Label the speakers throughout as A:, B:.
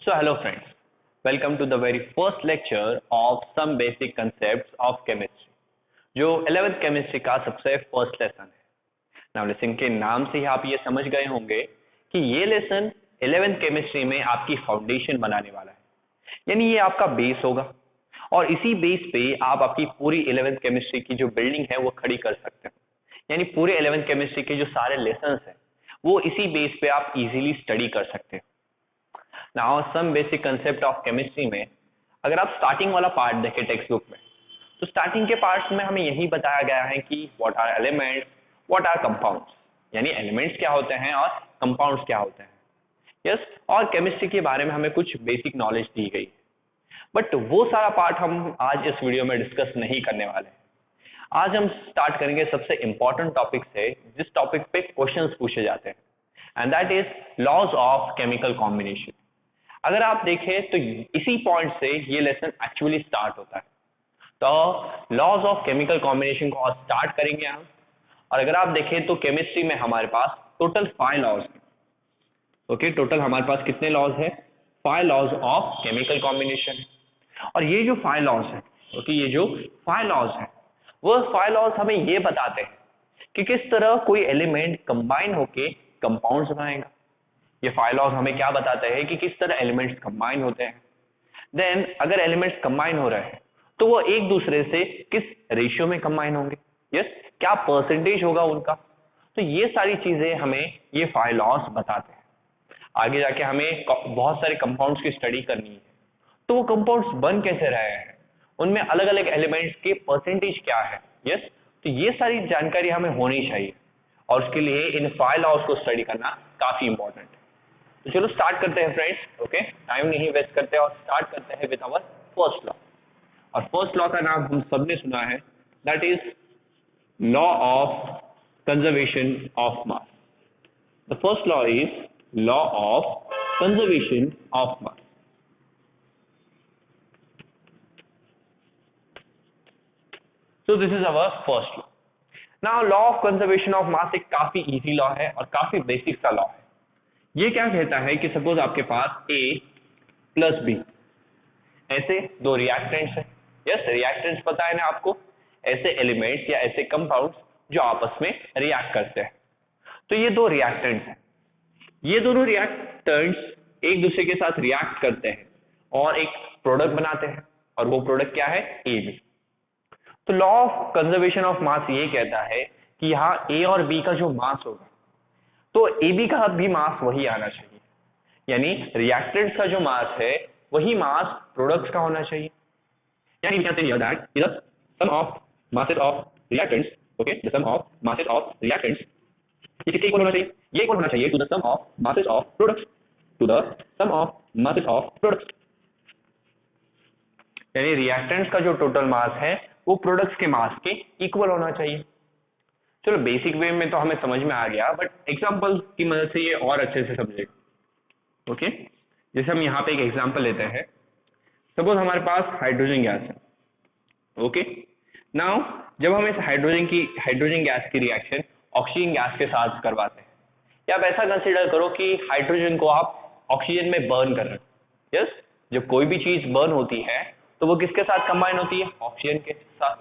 A: So hello friends, welcome to the very first lecture of some basic concepts of chemistry, जो 11th chemistry का सबसे first lesson है। Now lesson के नाम से ही आप ये समझ गए होंगे कि ये लेसन 11th chemistry में आपकी फाउंडेशन बनाने वाला है, यानी ये आपका बेस होगा और इसी बेस पे आप आपकी पूरी 11th chemistry की जो बिल्डिंग है वो खड़ी कर सकते हैं। यानी पूरे 11th chemistry के जो सारे लेसन्स हैं वो इसी बेस पे आप इजीली स्टडी कर सकते हैं। Now some basic concept of chemistry में अगर आप स्टार्टिंग वाला पार्ट देखें टेक्स्ट बुक में, तो स्टार्टिंग के पार्ट्स में हमें यही बताया गया है कि what are elements, what are compounds, यानी एलिमेंट्स क्या होते हैं और कंपाउंड्स क्या होते हैं। यस, और केमिस्ट्री के बारे में हमें कुछ बेसिक नॉलेज दी गई है, बट वो सारा पार्ट हम आज इस वीडियो में डिस्कस नहीं करने वाले हैं। आज हम स्टार्ट करेंगे सबसे इंपॉर्टेंट टॉपिक से, जिस टॉपिक पे क्वेश्चंस पूछे जाते हैं, and that is laws of chemical combination. अगर आप देखें तो इसी पॉइंट से ये लेसन एक्चुअली स्टार्ट होता है। तो लॉज ऑफ केमिकल कॉम्बिनेशन को स्टार्ट करेंगे हम, और अगर आप देखें तो केमिस्ट्री में हमारे पास टोटल 5 लॉज हैं। ओके, टोटल हमारे पास कितने लॉज है? 5 लॉज ऑफ केमिकल कॉम्बिनेशन। और ये जो 5 लॉज है, ओके, ये जो 5 लॉज है वो 5 लॉज हमें ये बताते हैं कि किस तरह कोई एलिमेंट कंबाइन होके कंपाउंड्स बनाएगा। ये 5 लॉज हमें क्या बताते हैं कि किस तरह एलिमेंट्स कंबाइन होते हैं। देन अगर एलिमेंट्स कंबाइन हो रहे हैं तो वो एक दूसरे से किस रेशियो में कंबाइन होंगे, यस, क्या परसेंटेज होगा उनका। तो ये सारी चीजें हमें ये 5 लॉज बताते हैं। आगे जाके हमें बहुत सारे कंपाउंड्स की स्टडी करनी है, तो वो कंपाउंड्स बन कैसे रहे हैं, उनमें अलग अलग एलिमेंट्स के परसेंटेज क्या है, यस। तो ये सारी जानकारी हमें होनी चाहिए और उसके लिए इन 5 लॉज को स्टडी करना काफी इंपॉर्टेंट है। तो चलो स्टार्ट करते हैं फ्रेंड्स। ओके, टाइम नहीं वेस्ट करते और स्टार्ट करते हैं विद आवर फर्स्ट लॉ। और फर्स्ट लॉ का नाम हम सबने सुना है, that is law of conservation of mass. The first law is law of conservation of mass. So this is our first law. Now law of conservation of mass एक काफी easy law है और काफी बेसिक सा law है। ये क्या कहता है कि सपोज आपके पास A प्लस B ऐसे दो रिएक्टेंट्स हैं। यस, रिएक्टेंट्स पता है ना आपको, ऐसे एलिमेंट्स या ऐसे कंपाउंड्स जो आपस में रिएक्ट करते हैं। तो ये दो रिएक्टेंट्स हैं, ये दोनों रिएक्टेंट्स एक दूसरे के साथ रिएक्ट करते हैं और एक प्रोडक्ट बनाते हैं, और वो प्रोडक्ट क्या है? AB। तो लॉ ऑफ कंजर्वेशन ऑफ मास ये कहता है कि यहाँ A और B का जो मास होगा तो AB का भी मास वही आना चाहिए, यानी रिएक्टेंट्स का जो मास है वही मास प्रोडक्ट्स का होना चाहिए। यानी कहते हैं that the sum of masses of reactants, okay, the sum of masses of reactants ये किसके इक्वल होना चाहिए? ये इक्वल होना चाहिए to the sum of masses of products, to the sum of masses of products. यानी रिएक्टेंट्स का जो टोटल मास है वो प्रोडक्ट्स के मास के इक्वल होना चाहिए। चलो बेसिक वे में तो हमें समझ में आ गया, बट एग्जांपल की मदद से ये और अच्छे से समझेगा। ओके, जैसे हम यहाँ पे एक एग्जांपल लेते हैं। सपोज हमारे पास हाइड्रोजन गैस है। ओके, नाउ जब हम इस हाइड्रोजन गैस की रिएक्शन ऑक्सीजन गैस के साथ करवाते हैं, या आप ऐसा कंसिडर करो कि हाइड्रोजन को आप ऑक्सीजन में बर्न कर रहे हैं। यस, जब कोई भी चीज बर्न होती है तो वो किसके साथ कंबाइन होती है? ऑक्सीजन के साथ।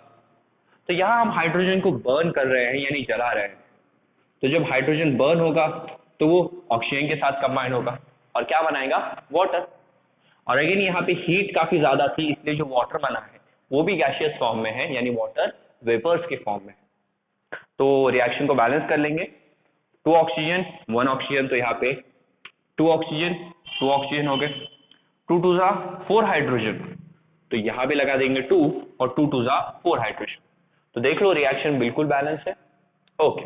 A: तो यहाँ हम हाइड्रोजन को बर्न कर रहे हैं, यानी जला रहे हैं। तो जब हाइड्रोजन बर्न होगा तो वो ऑक्सीजन के साथ कंबाइन होगा और क्या बनाएगा? वाटर। और अगेन यहाँ पे हीट काफी ज्यादा थी, इसलिए जो वाटर बना है वो भी गैसियस फॉर्म में है, यानी वाटर वेपर्स के फॉर्म में। तो रिएक्शन को बैलेंस कर लेंगे, 2 ऑक्सीजन 1 ऑक्सीजन, तो यहाँ पे 2 ऑक्सीजन हो गए, 2 2 जा 4 हाइड्रोजन, तो यहाँ पे लगा देंगे 2 और 2 2 जा 4 हाइड्रोजन। तो देख लो रिएक्शन बिल्कुल बैलेंस है। ओके,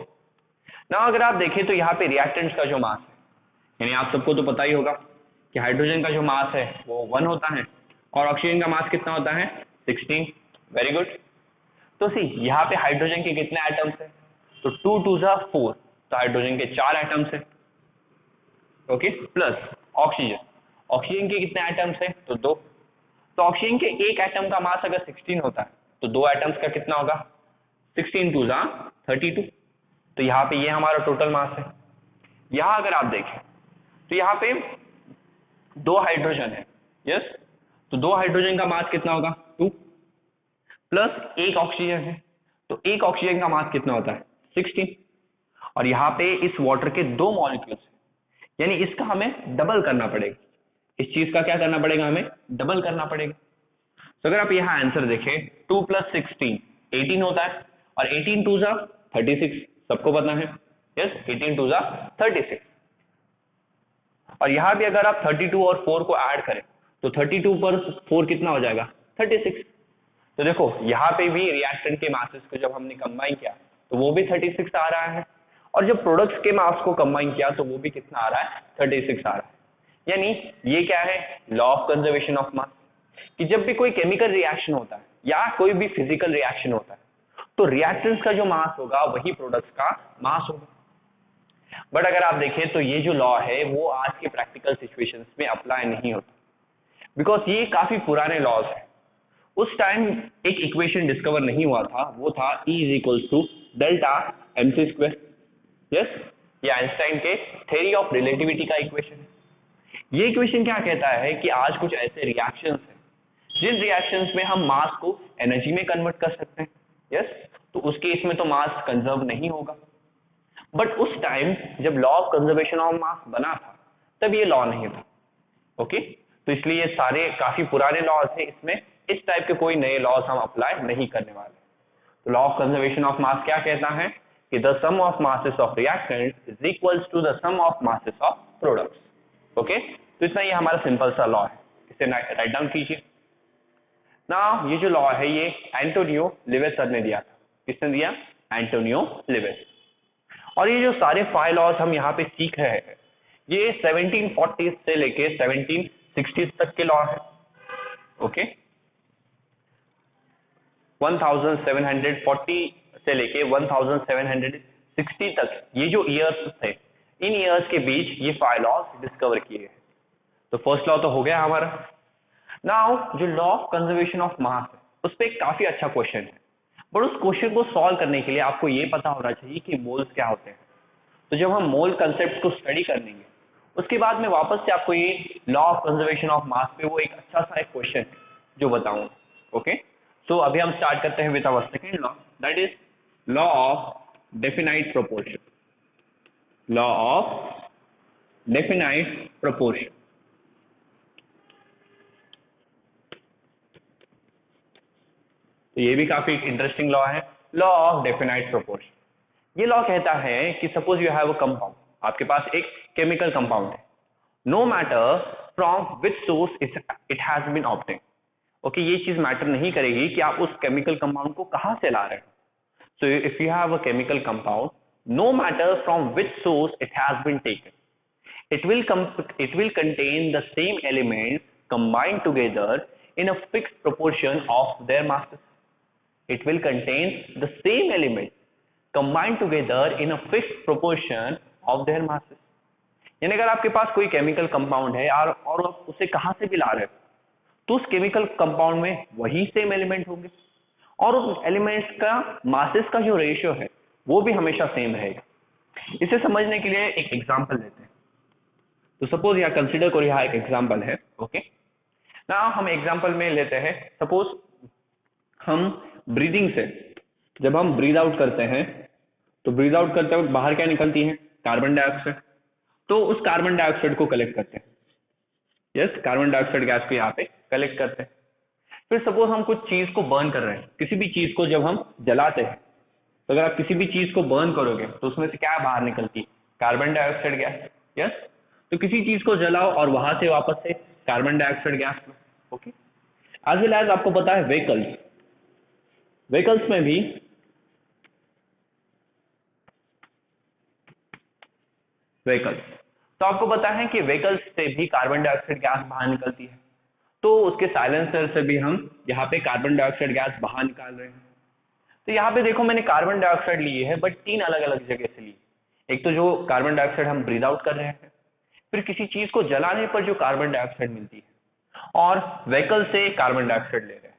A: ना अगर आप देखें तो यहाँ पे रिएक्टेंट्स का जो मास है, यानी आप सबको तो पता ही होगा कि हाइड्रोजन का जो मास है वो 1 होता है और ऑक्सीजन का मास कितना होता है? 16। Very good. तो सी यहाँ पे हाइड्रोजन के कितने एटम्स हैं? तो 2 2 जा 4, तो हाइड्रोजन के 4 एटम्स हैं। ओके, प्लस ऑक्सीजन के कितने एटम्स हैं? तो 2। तो ऑक्सीजन के एक एटम का मास अगर 16 होता है तो 2 एटम्स का कितना होगा? 16 2 जा 32। तो यहाँ पे ये हमारा टोटल मास है। यहाँ अगर आप देखें तो यहाँ पे दो हाइड्रोजन है, यस, तो दो हाइड्रोजन का मास कितना होगा 2, प्लस एक ऑक्सीजन है, तो एक ऑक्सीजन का मास कितना होता है 16, और यहाँ पे इस वाटर के दो मॉलिक्यूल्स, यानी इसका हमें डबल करना पड़ेगा, इस चीज का क्या करना पड़ेगा, हमें डबल करना पड़ेगा। तो अगर आप यहाँ आंसर देखें 2 + 16 18 होता है, और 18 2 जा 36, सबको पता है, यस 18 2 जा 36, और यहाँ भी अगर आप 32 और 4 को ऐड करें तो 32 पर 4 कितना हो जाएगा 36। तो देखो यहाँ पे भी रिएक्टेंट के मासेस को जब हमने कंबाइन किया तो वो भी 36 आ रहा है, और जब प्रोडक्ट्स के मास को कंबाइन किया तो वो भी कितना आ रहा है 36 आ रहा है। यानी ये क्या है, लॉ ऑफ कंजर्वेशन ऑफ मास, कि जब भी कोई केमिकल रिएक्शन होता है या कोई भी फिजिकल रिएक्शन होता है तो रिएक्टेंट्स का जो मास होगा वही प्रोडक्ट्स का मास होगा। बट अगर आप देखें तो ये जो लॉ है वो आज के प्रैक्टिकल सिचुएशंस में अप्लाई नहीं होता, बिकॉज ये काफी पुराने लॉज है। उस टाइम एक इक्वेशन डिस्कवर नहीं हुआ था, वो था E = डेल्टा mc², यस, ये आइंस्टाइन के थ्योरी ऑफ रिलेटिविटी का इक्वेशन है। ये इक्वेशन क्या कहता है कि आज कुछ ऐसे रिएक्शंस हैं जिन रिएक्शंस में हम मास को एनर्जी में कन्वर्ट कर सकते हैं, यस, तो उस केस में तो मास कंजर्व नहीं होगा। बट उस टाइम जब लॉ ऑफ कंजर्वेशन ऑफ मास बना था तब ये लॉ नहीं था, ओके, तो इसलिए ये सारे काफी पुराने लॉज हैं, इसमें इस टाइप के कोई नए लॉज हम अप्लाई नहीं करने वाले। तो law of conservation of mass क्या कहता है कि the sum of masses of reactants is equals to the sum of masses of products, okay. तो इतना ये हमारा सिंपल सा लॉ है, इसे राइट डाउन कीजिए ना। ये जो लॉ है ये एंटोनियो लिवेस सर ने दिया था, किसने दिया, एंटोनियो लिवेस। और ये जो सारे 5 लॉज हम यहाँ पे सीख रहे हैं ये 1740 से लेके 1760 तक के लॉ है, ओके, 1740 से लेके 1760 तक ये जो ईयर्स थे, इन ईयर्स के बीच ये 5 लॉज डिस्कवर किए गए। तो फर्स्ट लॉ तो हो गया हमारा। नाउ जो लॉ ऑफ कंजर्वेशन ऑफ मास है उस पर एक काफी अच्छा क्वेश्चन है, बट उस क्वेश्चन को सॉल्व करने के लिए आपको ये पता होना चाहिए कि मोल्स क्या होते हैं। तो जब हम मोल कंसेप्ट को स्टडी कर लेंगे उसके बाद में वापस से आपको ये लॉ ऑफ कंजर्वेशन ऑफ मास पे वो एक अच्छा सा एक क्वेश्चन है जो बताऊंगा, ओके। सो अभी हम स्टार्ट करते हैं with our second law, that is law of definite proportion, law of definite proportion. तो ये भी काफी इंटरेस्टिंग लॉ है, लॉ ऑफ डेफिनाइट प्रोपोर्शन। ये लॉ कहता है कि suppose you have a compound, आपके पास एक केमिकल कंपाउंड है, no matter from which source it has been obtain, okay, ये चीज मैटर नहीं करेगी कि आप उस केमिकल कंपाउंड को कहां से ला रहे हो। So if you have a chemical compound, no matter from which source it has been taken, it will contain the same elements combined together in a fixed proportion of their masses. It will contain the same elements combined together in a fixed proportion of their masses. यानी अगर आपके पास कोई chemical compound है और आप उसे कहां से भी ला रहे हो तो उस केमिकल कंपाउंड में वही सेम एलिमेंट होंगे और उस एलिमेंट्स का मासेस का जो रेशियो है वो भी हमेशा सेम रहेगा। इसे समझने के लिए एक एग्जांपल लेते हैं। तो सपोज यहाँ कंसीडर करो, यहाँ एक एग्जांपल है, ओके ना। हम एग्जांपल में लेते हैं, सपोज हम ब्रीदिंग से जब हम ब्रीद आउट करते हैं तो ब्रीद आउट करते वक्त बाहर क्या निकलती है, कार्बन डाइऑक्साइड। तो उस कार्बन डाइऑक्साइड को कलेक्ट करते हैं, यस, कार्बन डाइऑक्साइड गैस को यहाँ पे कलेक्ट करते हैं। फिर सपोज हम कुछ चीज को बर्न कर रहे हैं, किसी भी चीज को जब हम जलाते हैं तो अगर आप किसी भी चीज को बर्न करोगे तो उसमें से क्या बाहर निकलती है, कार्बन डाइऑक्साइड गैस, यस। तो किसी चीज को जलाओ और वहां से वापस से कार्बन डाइऑक्साइड गैस लो, ओके। एज वेल एज आपको पता है व्हीकल्स में भी तो आपको पता है कि व्हीकल्स से भी कार्बन डाइऑक्साइड गैस बाहर निकलती है, तो उसके साइलेंसर से भी हम यहाँ पे कार्बन डाइऑक्साइड गैस बाहर निकाल रहे हैं। तो यहाँ पे देखो मैंने कार्बन डाइऑक्साइड ली है बट 3 अलग अलग जगह से ली। एक तो जो कार्बन डाइऑक्साइड हम ब्रीद आउट कर रहे हैं, फिर किसी चीज को जलाने पर जो कार्बन डाइऑक्साइड मिलती है, और व्हीकल से कार्बन डाइऑक्साइड ले रहे हैं।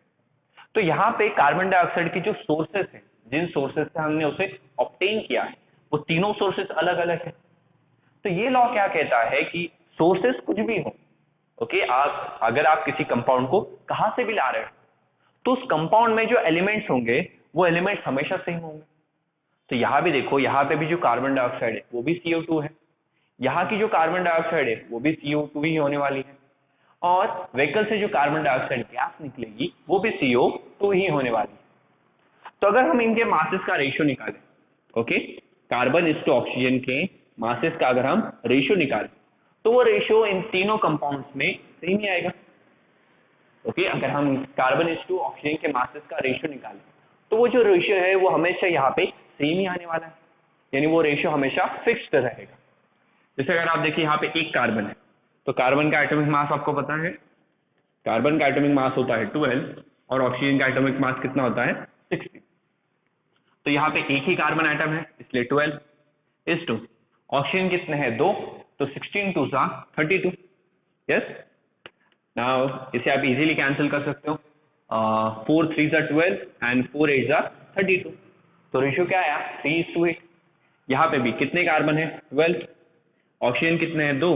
A: तो यहाँ पे कार्बन डाइऑक्साइड की जो सोर्सेस हैं, जिन सोर्सेस से हमने उसे ऑब्टेन किया है, वो तीनों सोर्सेस अलग अलग है। तो ये लॉ क्या कहता है कि सोर्सेस कुछ भी हो ओके अगर आप किसी कंपाउंड को कहां से भी ला रहे हो तो उस कंपाउंड में जो एलिमेंट्स होंगे वो एलिमेंट्स हमेशा सेम होंगे। तो यहां भी देखो, यहां पे भी जो कार्बन डाइऑक्साइड है वो भी CO2 है, यहाँ की जो कार्बन डाइऑक्साइड है वो भी CO2 ही होने वाली है, और व्हीकल से जो कार्बन डाइऑक्साइड गैस निकलेगी वो भी CO2 ही होने वाली है। तो अगर हम इनके मासेस का रेशियो निकालें, ओके, कार्बन इस टू ऑक्सीजन के मासेस का अगर हम रेशियो निकालें तो वो रेशियो इन तीनों कंपाउंड्स में सेम ही आएगा। ओके अगर हम कार्बन इस टू ऑक्सीजन के मासेस का रेशियो निकालें तो वो जो रेशियो है वो हमेशा यहाँ पे सेम ही आने वाला है, यानी वो रेशियो हमेशा फिक्स्ड रहेगा। जैसे अगर आप देखिए यहाँ पे एक कार्बन है तो कार्बन का एटॉमिक मास आपको पता है, कार्बन का एटॉमिक मास होता है 12 और ऑक्सीजन का एटॉमिक मास कितना होता है 60। तो यहाँ पे एक ही कार्बन एटम है इसलिए 12 इस टू ऑक्सीजन कितने हैं 2, तो 16 2 सा 32। यस, नाउ इसे आप इजीली कैंसिल कर सकते हो, 4 3 सा 12 एंड 4 8 सा 32। तो रेशियो क्या आया 3:8। यहाँ पे भी कितने कार्बन है 12, ऑक्सीजन कितने हैं 2,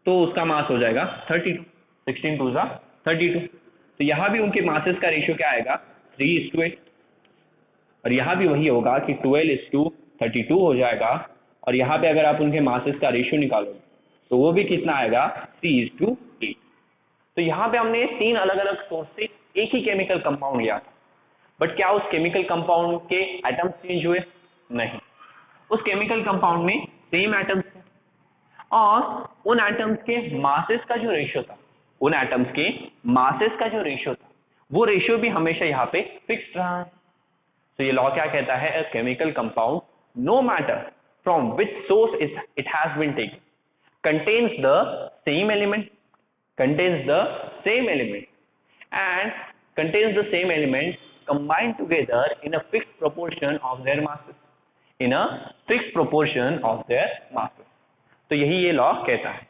A: तो उसका मास हो जाएगा 32, 16 2 सा 32। तो यहाँ भी उनके मासेस का रेशियो क्या आएगा 3:8, और यहाँ भी वही होगा कि 12:32 हो जाएगा, और यहाँ पे अगर आप उनके मासेस का रेशियो निकालोगे तो वो भी कितना आएगा 3:8। तो यहाँ पे हमने 3 अलग अलग सोर्स से एक ही केमिकल कंपाउंड लिया था, बट क्या उस केमिकल कंपाउंड के एटम्स चेंज हुए? नहीं, उस केमिकल कंपाउंड में सेम एटम्स थे, और उन एटम्स के मासेस का जो रेशियो था, उन एटम्स के मासेस का जो रेशियो था वो रेशियो भी हमेशा यहाँ पे फिक्स रहा। तो ये लॉ क्या कहता है, a chemical compound no matter from which source it has been taken contains the same element and contains the same element combined together in a fixed proportion of their masses, तो यही ये law कहता है।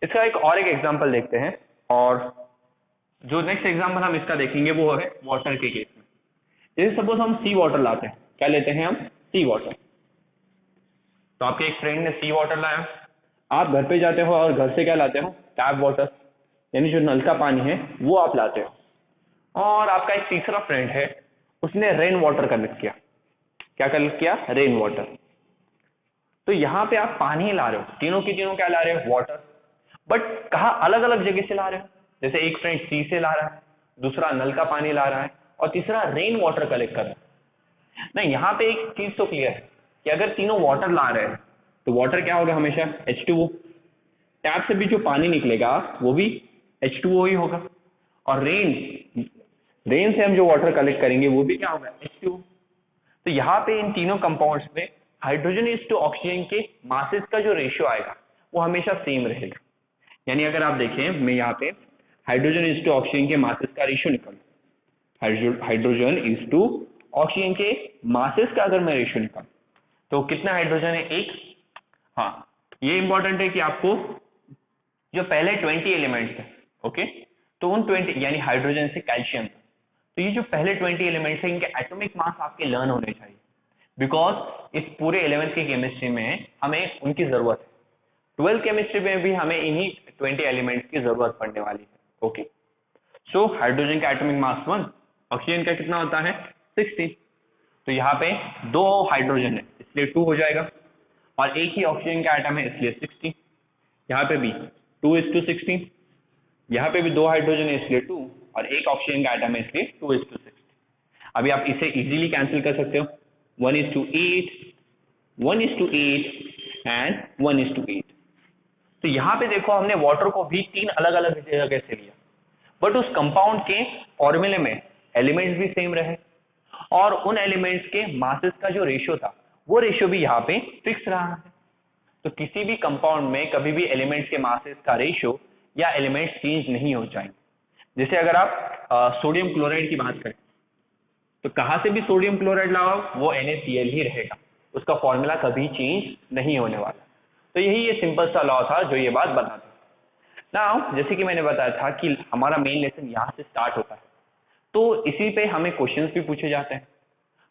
A: इसका एक example देखते हैं, और जो नेक्स्ट एग्जांपल हम इसका देखेंगे वो है वाटर के केस में। जैसे सपोज हम सी वाटर लाते हैं, क्या लेते हैं हम सी वाटर, तो आपके एक फ्रेंड ने सी वाटर लाया, आप घर पे जाते हो और घर से क्या लाते हो टैप वाटर, यानी जो नल का पानी है वो आप लाते हो, और आपका एक तीसरा फ्रेंड है उसने रेन वाटर कलेक्ट किया। क्या कलेक्ट किया? Rain water. तो यहाँ पे आप पानी ला रहे हो, तीनों की तीनों क्या ला रहे हो वाटर, बट कहा अलग अलग जगह से ला रहे हो। जैसे एक फ्रेंड सी से ला रहा है, दूसरा नल का पानी ला रहा है, और तीसरा रेन वाटर कलेक्ट कर रहा है। नहीं, यहाँ पे एक चीज तो क्लियर है कि अगर तीनों वाटर ला रहे हैं तो वाटर क्या होगा हमेशा H2O, टैप से भी जो पानी निकलेगा वो भी H2O ही होगा, और रेन से हम जो वाटर कलेक्ट करेंगे वो भी क्या होगा H2O। तो यहाँ पे इन तीनों कंपाउंड्स में हाइड्रोजन इज टू ऑक्सीजन के मासेस का जो रेशियो आएगा वो हमेशा सेम रहेगा। यानी अगर आप देखें, मैं यहाँ पे हाइड्रोजन इज टू ऑक्सीजन के मासेस का रेशियो निकालूं, हाइड्रोजन इज टू ऑक्सीजन के मासेस का अगर मैं रेशियो निकालूं तो कितना हाइड्रोजन है? एक। हाँ, ये इंपॉर्टेंट है कि आपको जो पहले 20 एलिमेंट्स थे, ओके, तो उन 20 यानी हाइड्रोजन से कैल्शियम, तो ये जो पहले 20 एलिमेंट्स हैं इनके एटॉमिक मास आपके लर्न होने चाहिए, बिकॉज इस पूरे 11th की केमिस्ट्री में हमें उनकी जरूरत है। 12th केमिस्ट्री में भी हमें इन्हीं 20 एलिमेंट्स की जरूरत पड़ने वाली है। ओके, सो हाइड्रोजन का एटॉमिक मास 1, ऑक्सीजन का कितना होता है 16। तो यहाँ पे 2 हाइड्रोजन है इसलिए 2 हो जाएगा, और एक ही ऑक्सीजन का एटम है इसलिए 16। यहाँ पे भी 2:16, यहाँ पे भी 2 हाइड्रोजन है इसलिए 2, और एक ऑक्सीजन का एटम है इसलिए 2:16। अभी आप इसे इजीली कैंसिल कर सकते हो, 1:8, 1:8 एंड 1:8। तो यहाँ पे देखो हमने वाटर को भी 3 अलग अलग जगह से लिया, बट उस कंपाउंड के फॉर्मूले में एलिमेंट्स भी सेम रहे, और उन एलिमेंट्स के मासेस का जो रेशियो था वो रेशियो भी यहाँ पे फिक्स रहा है। तो किसी भी कंपाउंड में कभी भी एलिमेंट्स के मासेस का रेशियो या एलिमेंट्स चेंज नहीं हो जाएंगे। जैसे अगर आप सोडियम क्लोराइड की बात करें तो कहाँ से भी सोडियम क्लोराइड लाओ वो NaCl ही रहेगा, उसका फॉर्मूला कभी चेंज नहीं होने वाला। तो यही ये सिंपल सा लॉ था जो ये बात बताता है। नाउ जैसे कि मैंने बताया था कि हमारा मेन लेसन यहाँ से स्टार्ट होता है, तो इसी पे हमें क्वेश्चंस भी पूछे जाते हैं।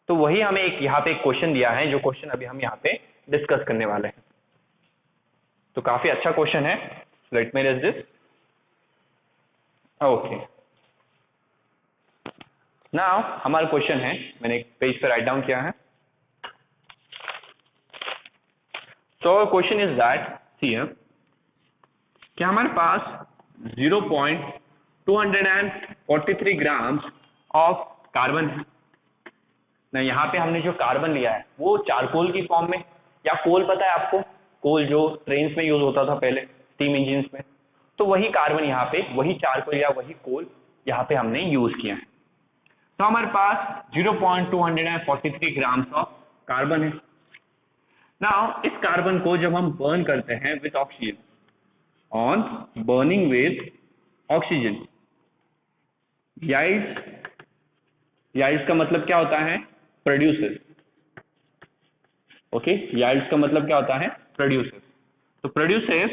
A: तो वही हमें एक यहाँ पे एक क्वेश्चन दिया है, जो क्वेश्चन अभी हम यहाँ पे डिस्कस करने वाले हैं। तो काफी अच्छा क्वेश्चन है, let me read this. Okay, now हमारा क्वेश्चन है, मैंने एक पेज पे राइट डाउन किया है। तो क्वेश्चन इज दैट, सी कि हमारे पास 0.243 ग्राम्स ऑफ कार्बन है ना। यहाँ पे हमने जो कार्बन लिया है वो चारकोल की फॉर्म में, या कोल पता है आपको, कोल जो ट्रेन्स में यूज होता था पहले स्टीम इंजिन्स में, तो वही कार्बन यहाँ पे, वही चारकोल या वही कोल यहाँ पे हमने यूज किया है। तो हमारे पास 0.243 ग्राम्स ऑफ कार्बन है। नाउ इस कार्बन को जब हम बर्न करते हैं with oxygen, on burning with oxygen, yields का मतलब क्या होता है, प्रोड्यूसेस। ओके, याइल्स का मतलब क्या होता है, प्रोड्यूसेस। तो produces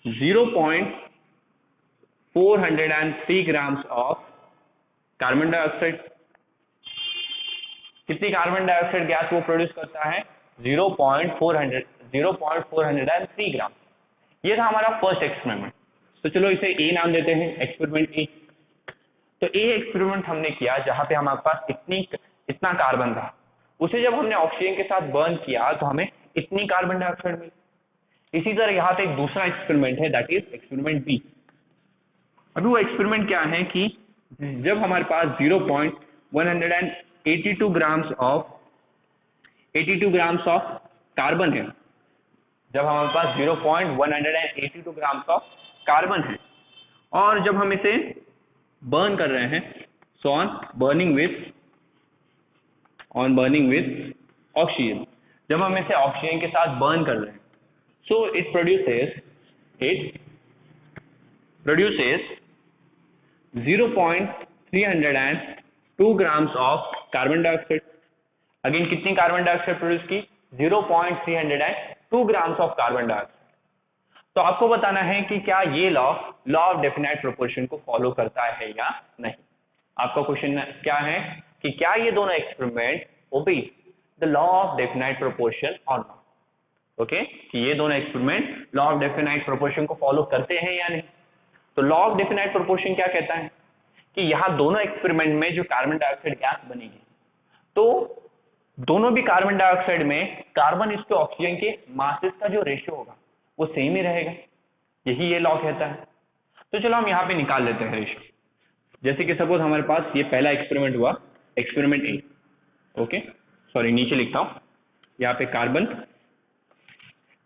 A: 0.403 grams of carbon dioxide. कितनी कार्बन डाइऑक्साइड गैस वो प्रोड्यूस करता है, 0.403 ग्राम। ये था हमारा फर्स्ट एक्सपेरिमेंट। तो चलो इसे ए नाम देते हैं, एक्सपेरिमेंट ए। तो ए एक्सपेरिमेंट हमने किया जहां पे हमारे पास इतना कार्बन था, उसे जब हमने ऑक्सीजन के साथ बर्न किया तो हमें इतनी कार्बन डाइऑक्साइड मिली। इसी तरह यहाँ पे एक दूसरा एक्सपेरिमेंट है, दैट इज एक्सपेरिमेंट बी। अभी वो एक्सपेरिमेंट क्या है कि जब हमारे पास 0.182 ग्राम्स ऑफ कार्बन है, जब हमारे पास 0.182 ग्राम्स ऑफ कार्बन है, और जब हम इसे बर्न कर रहे हैं, so on burning with oxygen, जब हम इसे ऑक्सीजन के साथ बर्न कर रहे हैं, so it produces 0.302 grams of carbon dioxide. Again कितनी कार्बन डाइऑक्साइड प्रोड्यूस की, 0.302 ग्राम्स ऑफ कार्बन डाइऑक्साइड। तो आपको बताना है कि क्या ये लॉ ऑफ डेफिनाइट प्रोपोर्शन को फॉलो करता है या नहीं। आपका क्वेश्चन क्या है कि क्या ये दोनों experiment obey the law of definite proportion और नॉट। ओके, कि ये दोनों experiment law of definite proportion को फॉलो करते हैं या नहीं। तो लॉ ऑफ डेफिनाइट प्रोपोर्शन क्या कहता है कि यहाँ दोनों एक्सपेरिमेंट में जो कार्बन डाइऑक्साइड गैस बनेगी, तो दोनों भी कार्बन डाइऑक्साइड में कार्बन इसके ऑक्सीजन के मासेस का जो रेशियो होगा वो सेम ही रहेगा। यही ये लॉ कहता है। तो चलो हम यहाँ पे निकाल लेते हैं रेशियो। जैसे कि सपोज हमारे पास ये पहला एक्सपेरिमेंट हुआ, एक्सपेरिमेंट ए। ओके, सॉरी नीचे लिखता हूं, यहाँ पे कार्बन,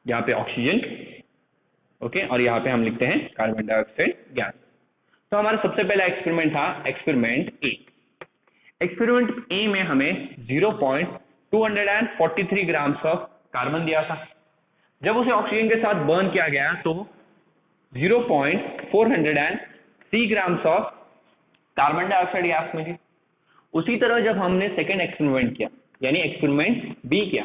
A: यहाँ पे ऑक्सीजन, ओके, और यहाँ पे हम लिखते हैं कार्बन डाइऑक्साइड गैस। तो हमारा सबसे पहला एक्सपेरिमेंट था एक्सपेरिमेंट ए। एक्सपेरिमेंट ए में हमें 0.243 ग्राम्स ऑफ कार्बन दिया था। जब उसे ऑक्सीजन के साथ बर्न किया गया तो 0.403 grams of carbon dioxide gas मिली। उसी तरह जब हमने सेकेंड एक्सपेरिमेंट किया, यानी एक्सपेरिमेंट बी किया,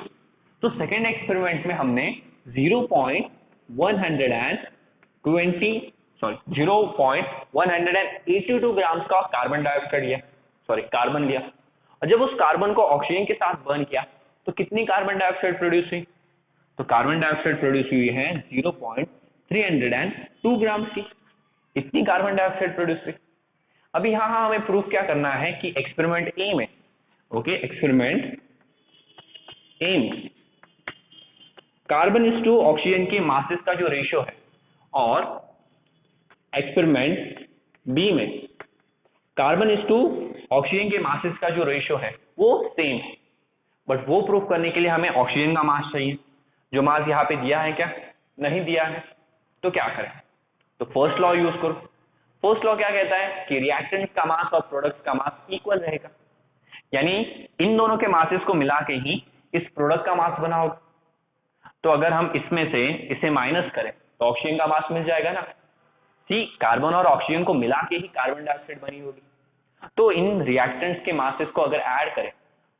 A: तो सेकेंड एक्सपेरिमेंट में हमने 0.182 ग्राम्स का कार्बन डाइऑक्साइड लिया, सॉरी कार्बन लिया। और जब उस कार्बन को ऑक्सीजन के साथ बर्न किया तो कितनी कार्बन डाइऑक्साइड प्रोड्यूस हुई, तो कार्बन डाइऑक्साइड प्रोड्यूस हुई है 0.302 ग्राम की। इतनी कार्बन डाइऑक्साइड प्रोड्यूस हुई। अभी यहाँ हमें प्रूफ क्या करना है कि एक्सपेरिमेंट ए में, ओके, एक्सपेरिमेंट ए में कार्बन इज टू ऑक्सीजन के मासेस का जो रेशियो है, और एक्सपेरिमेंट बी में कार्बन इज टू ऑक्सीजन के मासेस का जो रेशियो है वो सेम है। बट वो प्रूफ करने के लिए हमें ऑक्सीजन का मास चाहिए, जो मास यहाँ पे दिया है, क्या नहीं दिया है। तो क्या करें, तो फर्स्ट लॉ यूज करो। फर्स्ट लॉ क्या कहता है कि रिएक्टेंट का मास और प्रोडक्ट का मास इक्वल रहेगा, यानी इन दोनों के मासेस को मिला के ही इस प्रोडक्ट का मास बना होगा। तो अगर हम इसमें से इसे माइनस करें तो ऑक्सीजन का मास मिल जाएगा ना। सी, कार्बन और ऑक्सीजन को मिला के ही कार्बन डाइऑक्साइड बनी होगी। तो इन रिएक्टेंट्स के मासेस को अगर ऐड करें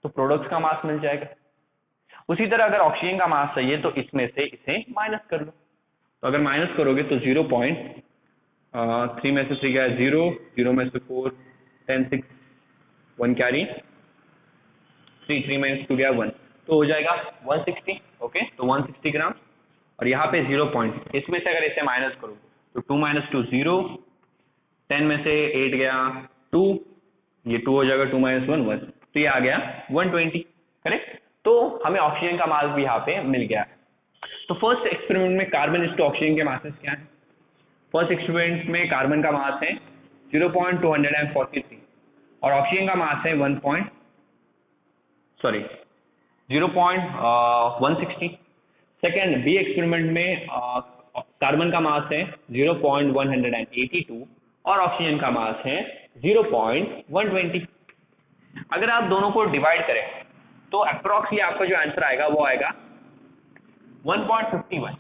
A: तो प्रोडक्ट्स का मास मिल जाएगा। उसी तरह अगर ऑक्सीजन का मास चाहिए तो इसमें से इसे माइनस कर लो। तो अगर माइनस करोगे तो 0.3 में से 3 गया 0, 0 में से 4, 10, 6, 1 कैरी, 3 में से 2 गया 1, तो हो जाएगा 160। ओके, तो 160 ग्राम। और यहाँ पे 0 पॉइंट, इसमें से अगर इसे माइनस करो तो 2 - 2 0, 10 में से 8 गया 2, ये 2 हो जाएगा, 2 माइनस 1 1, तो ये आ गया 120, करेक्ट। तो हमें ऑक्सीजन का मास भी यहाँ पे मिल गया है। तो फर्स्ट एक्सपेरिमेंट में कार्बन इस टू ऑक्सीजन के मासेस क्या है? फर्स्ट एक्सपेरिमेंट में कार्बन का मास है 0.243 और ऑक्सीजन का मास है 0.160। सेकेंड बी एक्सपेरिमेंट में कार्बन का मास है 0.182 और ऑक्सीजन का मास है 0.120। अगर आप दोनों को डिवाइड करें तो अप्रोक्सीमेटली आपका जो आंसर आएगा वो आएगा 1.51,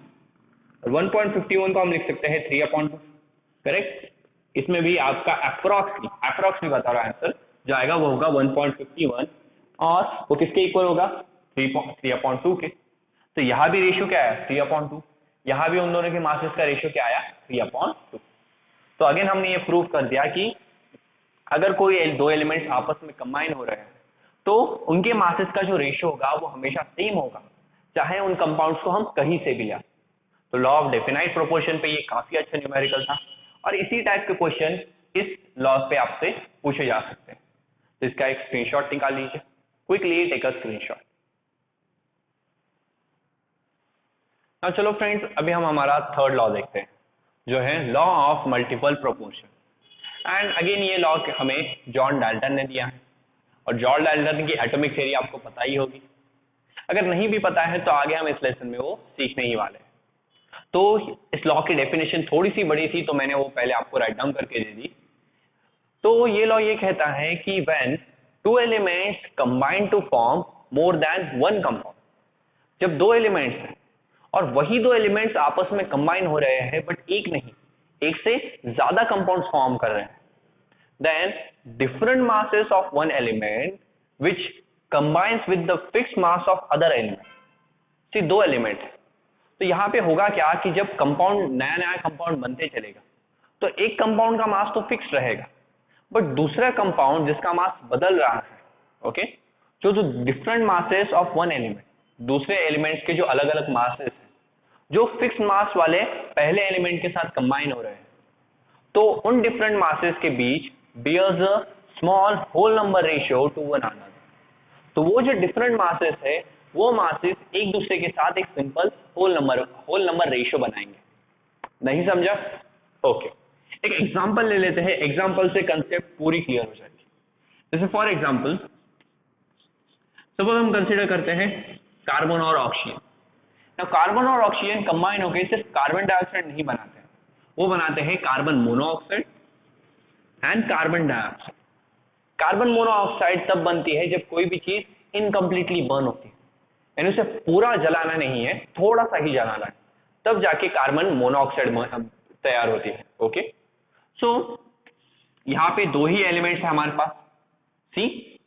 A: और 1.51 को हम लिख सकते हैं 3/2, करेक्ट। इसमें भी आपका अप्रोक्सीमेटली बता रहा आंसर जो आएगा वो होगा 1.51, और वो किसके इक्वल होगा? 3/2 के। तो यहाँ भी रेशियो क्या है? 3/2। यहाँ भी उन दोनों के मासेस का रेशियो क्या आया? 3/2। तो अगेन हमने ये प्रूव कर दिया कि अगर कोई दो एलिमेंट्स आपस में कंबाइन हो रहे हैं तो उनके मासेस का जो रेशियो होगा वो हमेशा सेम होगा, चाहे उन कंपाउंड्स को हम कहीं से भी लें। तो लॉ ऑफ डेफिनाइट प्रोपोर्शन पे ये काफी अच्छा न्यूमेरिकल था, और इसी टाइप के क्वेश्चन इस लॉ पे आपसे पूछे जा सकते हैं। तो इसका एक स्क्रीनशॉट निकाल लीजिए, क्विकली टेक अ स्क्रीनशॉट। अब चलो फ्रेंड्स, अभी हम हमारा थर्ड लॉ देखते हैं जो है law of multiple proportion. And again ये लॉ हमें जॉन डाल्टन ने दिया है, और जॉन डाल्टन की एटॉमिक थ्योरी आपको पता ही होगी। अगर नहीं भी पता है तो आगे हम इस लेसन में वो सीखने ही वाले हैं। तो इस लॉ की डेफिनेशन थोड़ी सी बड़ी थी तो मैंने वो पहले आपको राइट डाउन करके दे दी। तो ये लॉ ये कहता है कि when two elements combine to form more than one compound, जब दो एलिमेंट्स हैं और वही दो एलिमेंट्स आपस में कंबाइन हो रहे हैं बट एक नहीं, एक से ज्यादा कंपाउंड्स फॉर्म कर रहे हैं, then different masses of one element which combines with the fixed mass of other element। see दो एलिमेंट है, तो यहाँ पे होगा क्या कि जब कंपाउंड नया नया कंपाउंड बनते चलेगा तो एक कंपाउंड का मास तो फिक्स रहेगा, बट दूसरा कंपाउंड जिसका मास बदल रहा है, ओके, जो different masses of one element, दूसरे एलिमेंट्स के जो अलग अलग मासेस हैं जो फिक्स मास वाले पहले एलिमेंट के साथ कंबाइन हो रहे हैं, तो उन डिफरेंट मासेस के बीच bears a small whole number ratio to one another। तो वो जो डिफरेंट मासेस है वो मासेस एक दूसरे के साथ एक सिंपल होल नंबर रेशियो बनाएंगे। नहीं समझा? ओके, एक एग्जांपल ले लेते हैं, एग्जांपल से कंसेप्ट पूरी क्लियर हो जाएगी। जैसे फॉर एग्जांपल सपोज हम कंसीडर करते हैं कार्बन और ऑक्सीजन। ना कार्बन और ऑक्सीजन कंबाइन होकर सिर्फ कार्बन डाइऑक्साइड नहीं बनाते हैं, वो बनाते हैं carbon monoxide and carbon dioxide. Carbon monoxide तब बनती है जब कोई भी चीज इनकम्प्लीटली बर्न होती है, यानी उसे पूरा जलाना नहीं है, थोड़ा सा ही जलाना है, तब जाके कार्बन मोनोऑक्साइड तैयार होती है। ओके, सो यहाँ पे दो ही एलिमेंट्स है हमारे पास। See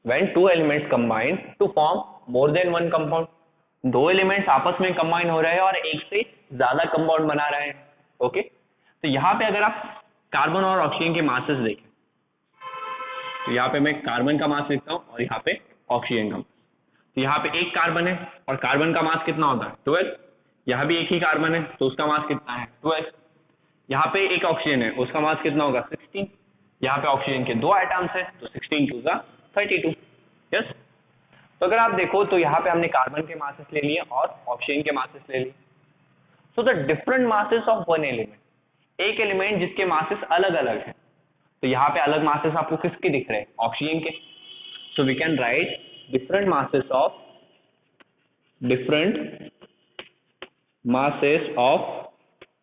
A: when two elements combine to form more than one compound, दो एलिमेंट्स आपस में कंबाइन हो रहे हैं और एक से ज्यादा कंपाउंड बना रहे हैं। ओके, तो यहाँ पे अगर आप कार्बन और ऑक्सीजन के मासेस देखें तो यहाँ पे मैं कार्बन का मास लिखता हूँ और यहाँ पे ऑक्सीजन का मास। तो यहाँ पे एक कार्बन है और कार्बन का मास कितना होता है? 12। यहाँ भी एक ही कार्बन है तो उसका मास कितना है? 12। यहाँ पे एक ऑक्सीजन है, उसका मास कितना होगा? 16। यहाँ पे ऑक्सीजन के दो आइटम्स है तो 16 2 32। यस, तो अगर आप देखो तो यहाँ पे हमने कार्बन के मासेस ले लिए और ऑक्सीजन के मासेस ले लिए। So the different masses of one element, एक एलिमेंट जिसके मासेस अलग अलग है, तो यहाँ पे अलग मासेस आपको किसके दिख रहे हैं? ऑक्सीजन के। So we can write different masses of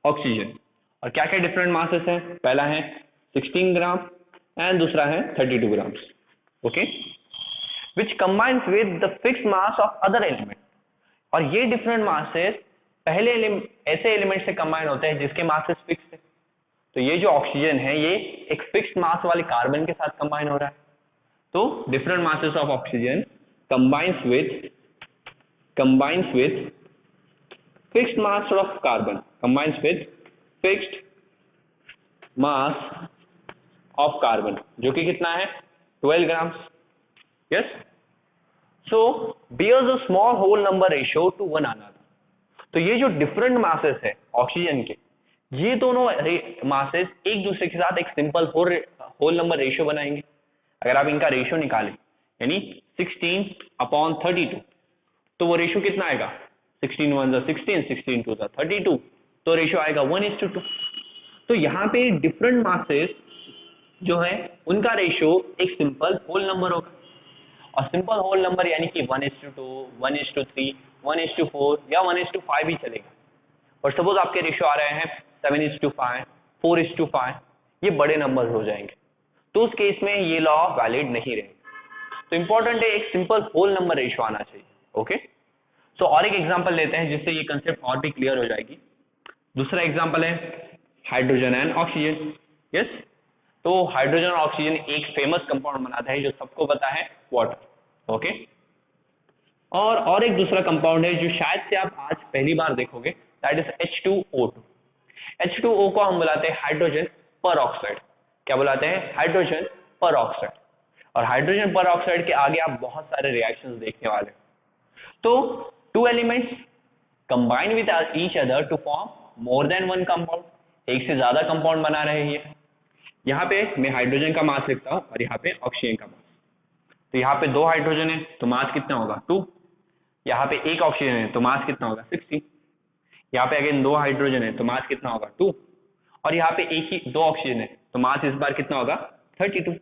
A: oxygen. और क्या क्या डिफरेंट मासेस हैं? पहला है 16 ग्राम एंड दूसरा है 32 gram. Okay, which combines with the fixed mass of other element. और ये डिफरेंट मासेस पहले ऐसे एलिमेंट से कंबाइन होते हैं जिसके मासेस फिक्स है। तो ये जो ऑक्सीजन है ये एक फिक्स्ड मास वाले कार्बन के साथ कंबाइन हो रहा है, तो different masses of oxygen combines with fixed mass of carbon, combines with fixed mass of carbon, जो कि कितना है? 12 gram. Yes, so bears a small whole number ratio to one another। तो ये जो डिफरेंट मासेस है ऑक्सीजन के, ये दोनों मासेस एक दूसरे के साथ एक सिंपल होल नंबर रेशियो बनाएंगे। अगर आप इनका रेशियो निकालें यानी 16/32, तो वो रेशियो कितना आएगा? 16 1 16, 16 2 32, तो रेशियो आएगा 1:2। तो यहाँ पे डिफरेंट मासेस जो है उनका रेशियो एक सिंपल होल नंबर होगा, और सिंपल होल नंबर यानी कि 1:2, 1:3, 1:4 या 1:5 भी चलेगा। और सपोज आपके रेशियो आ रहे हैं 7:5, 4:5, ये बड़े नंबर हो जाएंगे, तो उस केस में ये लॉ वैलिड नहीं रहेगा। तो इंपॉर्टेंट है एक सिंपल होल नंबर रेशियो आना चाहिए। ओके, सो और एक एग्जांपल लेते हैं जिससे ये कंसेप्ट और भी क्लियर हो जाएगी। दूसरा एग्जांपल है हाइड्रोजन एंड ऑक्सीजन। यस, तो हाइड्रोजन और ऑक्सीजन एक फेमस कंपाउंड बनाता है जो सबको पता है, वाटर। ओके, और एक दूसरा कंपाउंड है जो शायद से आप आज पहली बार देखोगे, दैट इज H2O2। H2O को हम बुलाते हैं हाइड्रोजन पर ऑक्साइड। क्या बुलाते हैं? हाइड्रोजन पर ऑक्साइड। और हाइड्रोजन पर ऑक्साइड के आगे आप बहुत सारे रिएक्शंस देखने वाले। तो two elements combine with each other to form more than one compound, एक से ज्यादा कंपाउंड बना रहे हैं। यहाँ पे मैं हाइड्रोजन का मास लिखता हूँ और यहाँ पे ऑक्सीजन का मास। तो यहाँ पे 2 हाइड्रोजन है तो मास कितना होगा? 2। यहाँ पे 1 ऑक्सीजन है तो मास कितना होगा? 60। यहाँ पे अगेन 2 हाइड्रोजन है तो मास कितना होगा? 2। और यहाँ पे 2 ऑक्सीजन है तो मास इस बार कितना होगा? 32।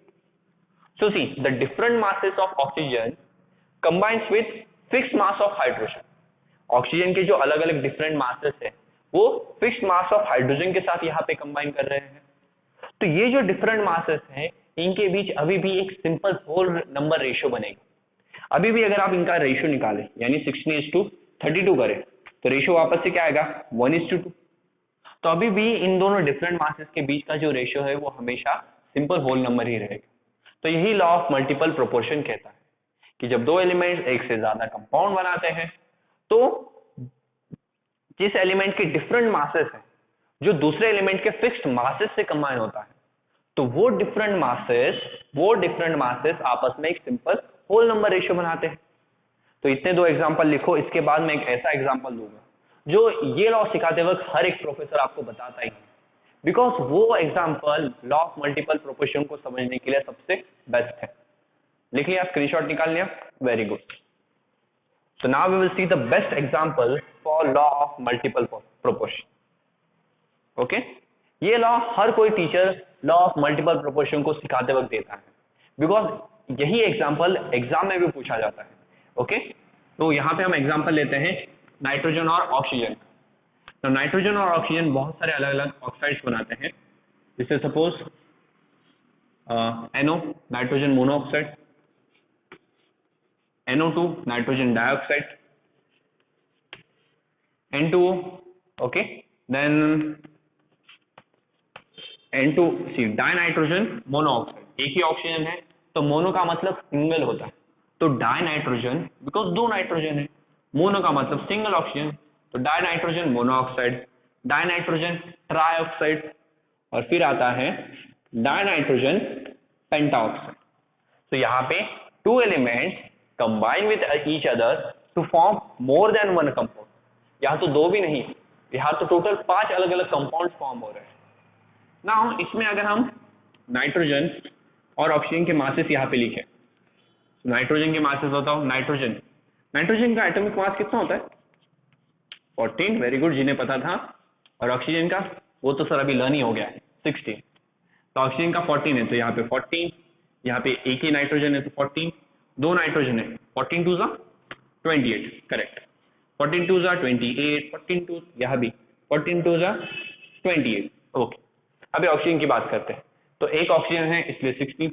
A: So see the different masses of oxygen combines with fixed mass of hydrogen. Oxygen के जो अलग अलग डिफरेंट मासेस है वो फिक्स्ड मास ऑफ हाइड्रोजन के साथ यहाँ पे कंबाइन कर रहे हैं। तो ये जो डिफरेंट मासेस हैं इनके बीच अभी भी एक सिंपल होल नंबर रेशियो बनेगा। अभी भी अगर आप इनका रेशियो निकालें यानी 16:32 करें तो रेशियो वापस से क्या आएगा? 1:2। तो अभी भी इन दोनों डिफरेंट मासेस के बीच का जो रेशियो है वो हमेशा सिंपल होल नंबर ही रहेगा। तो यही लॉ ऑफ मल्टीपल प्रोपोर्शन कहता है कि जब दो एलिमेंट एक से ज्यादा कंपाउंड बनाते हैं तो जिस एलिमेंट के डिफरेंट मासेस है जो दूसरे एलिमेंट के फिक्स्ड मासेस से कंबाइन होता है, तो वो डिफरेंट मासेस आपस में एक सिंपल होल नंबर रेशियो बनाते हैं। तो इतने 2 एग्जांपल लिखो, इसके बाद मैं एक ऐसा एग्जांपल दूंगा जो ये लॉ सिखाते वक्त हर एक प्रोफेसर आपको बताता ही है, बिकॉज वो example law of multiple proportion को समझने के लिए सबसे बेस्ट है। लिख लिया? स्क्रीनशॉट निकाल लिया? Very good. So now we will see the best example for law of multiple proportion. Okay? ये लॉ हर कोई teacher law of multiple proportion को सिखाते वक्त देता है, बिकॉज यही एग्जांपल एग्जाम में भी पूछा जाता है। ओके, तो यहाँ पे हम एग्जांपल लेते हैं नाइट्रोजन और ऑक्सीजन। तो नाइट्रोजन और ऑक्सीजन बहुत सारे अलग अलग ऑक्साइड्स बनाते हैं, जैसे suppose NO nitrogen monoxide, NO2 nitrogen dioxide, N2O, okay, then N2C die nitrogen monoxide. एक ही ऑक्सीजन है तो मोनो का मतलब सिंगल होता है, तो डाई नाइट्रोजन बिकॉज 2 नाइट्रोजन है, मोनो का मतलब सिंगल ऑक्सीजन, तो die nitrogen monoxide, die nitrogen trioxide, और फिर आता है डाई नाइट्रोजन पेंटाऑक्साइड। तो यहाँ पे 2 elements combine with each other to form more than one compound। यहाँ तो 2 भी नहीं, यहाँ तो टोटल 5 अलग अलग कंपाउंड फॉर्म हो रहे हैं। नाउ इसमें अगर हम नाइट्रोजन और ऑक्सीजन के मासेस यहाँ पे लिखें, नाइट्रोजन के मासेस बताओ। नाइट्रोजन का एटॉमिक मास कितना होता है? 14। वेरी गुड, जिन्हें पता था। और ऑक्सीजन का? वो तो सर अभी लर्न ही हो गया है, 16। तो ऑक्सीजन का 14 है तो यहाँ पे 14, यहाँ पे एक ही नाइट्रोजन है तो 14, 2 नाइट्रोजन है, 14 2 28, करेक्ट। 14 2 28, 14 2 यहाँ भी 14 2 28। ओके, अभी ऑक्सीजन की बात करते हैं। तो एक ऑक्सीजन है इसलिए 16,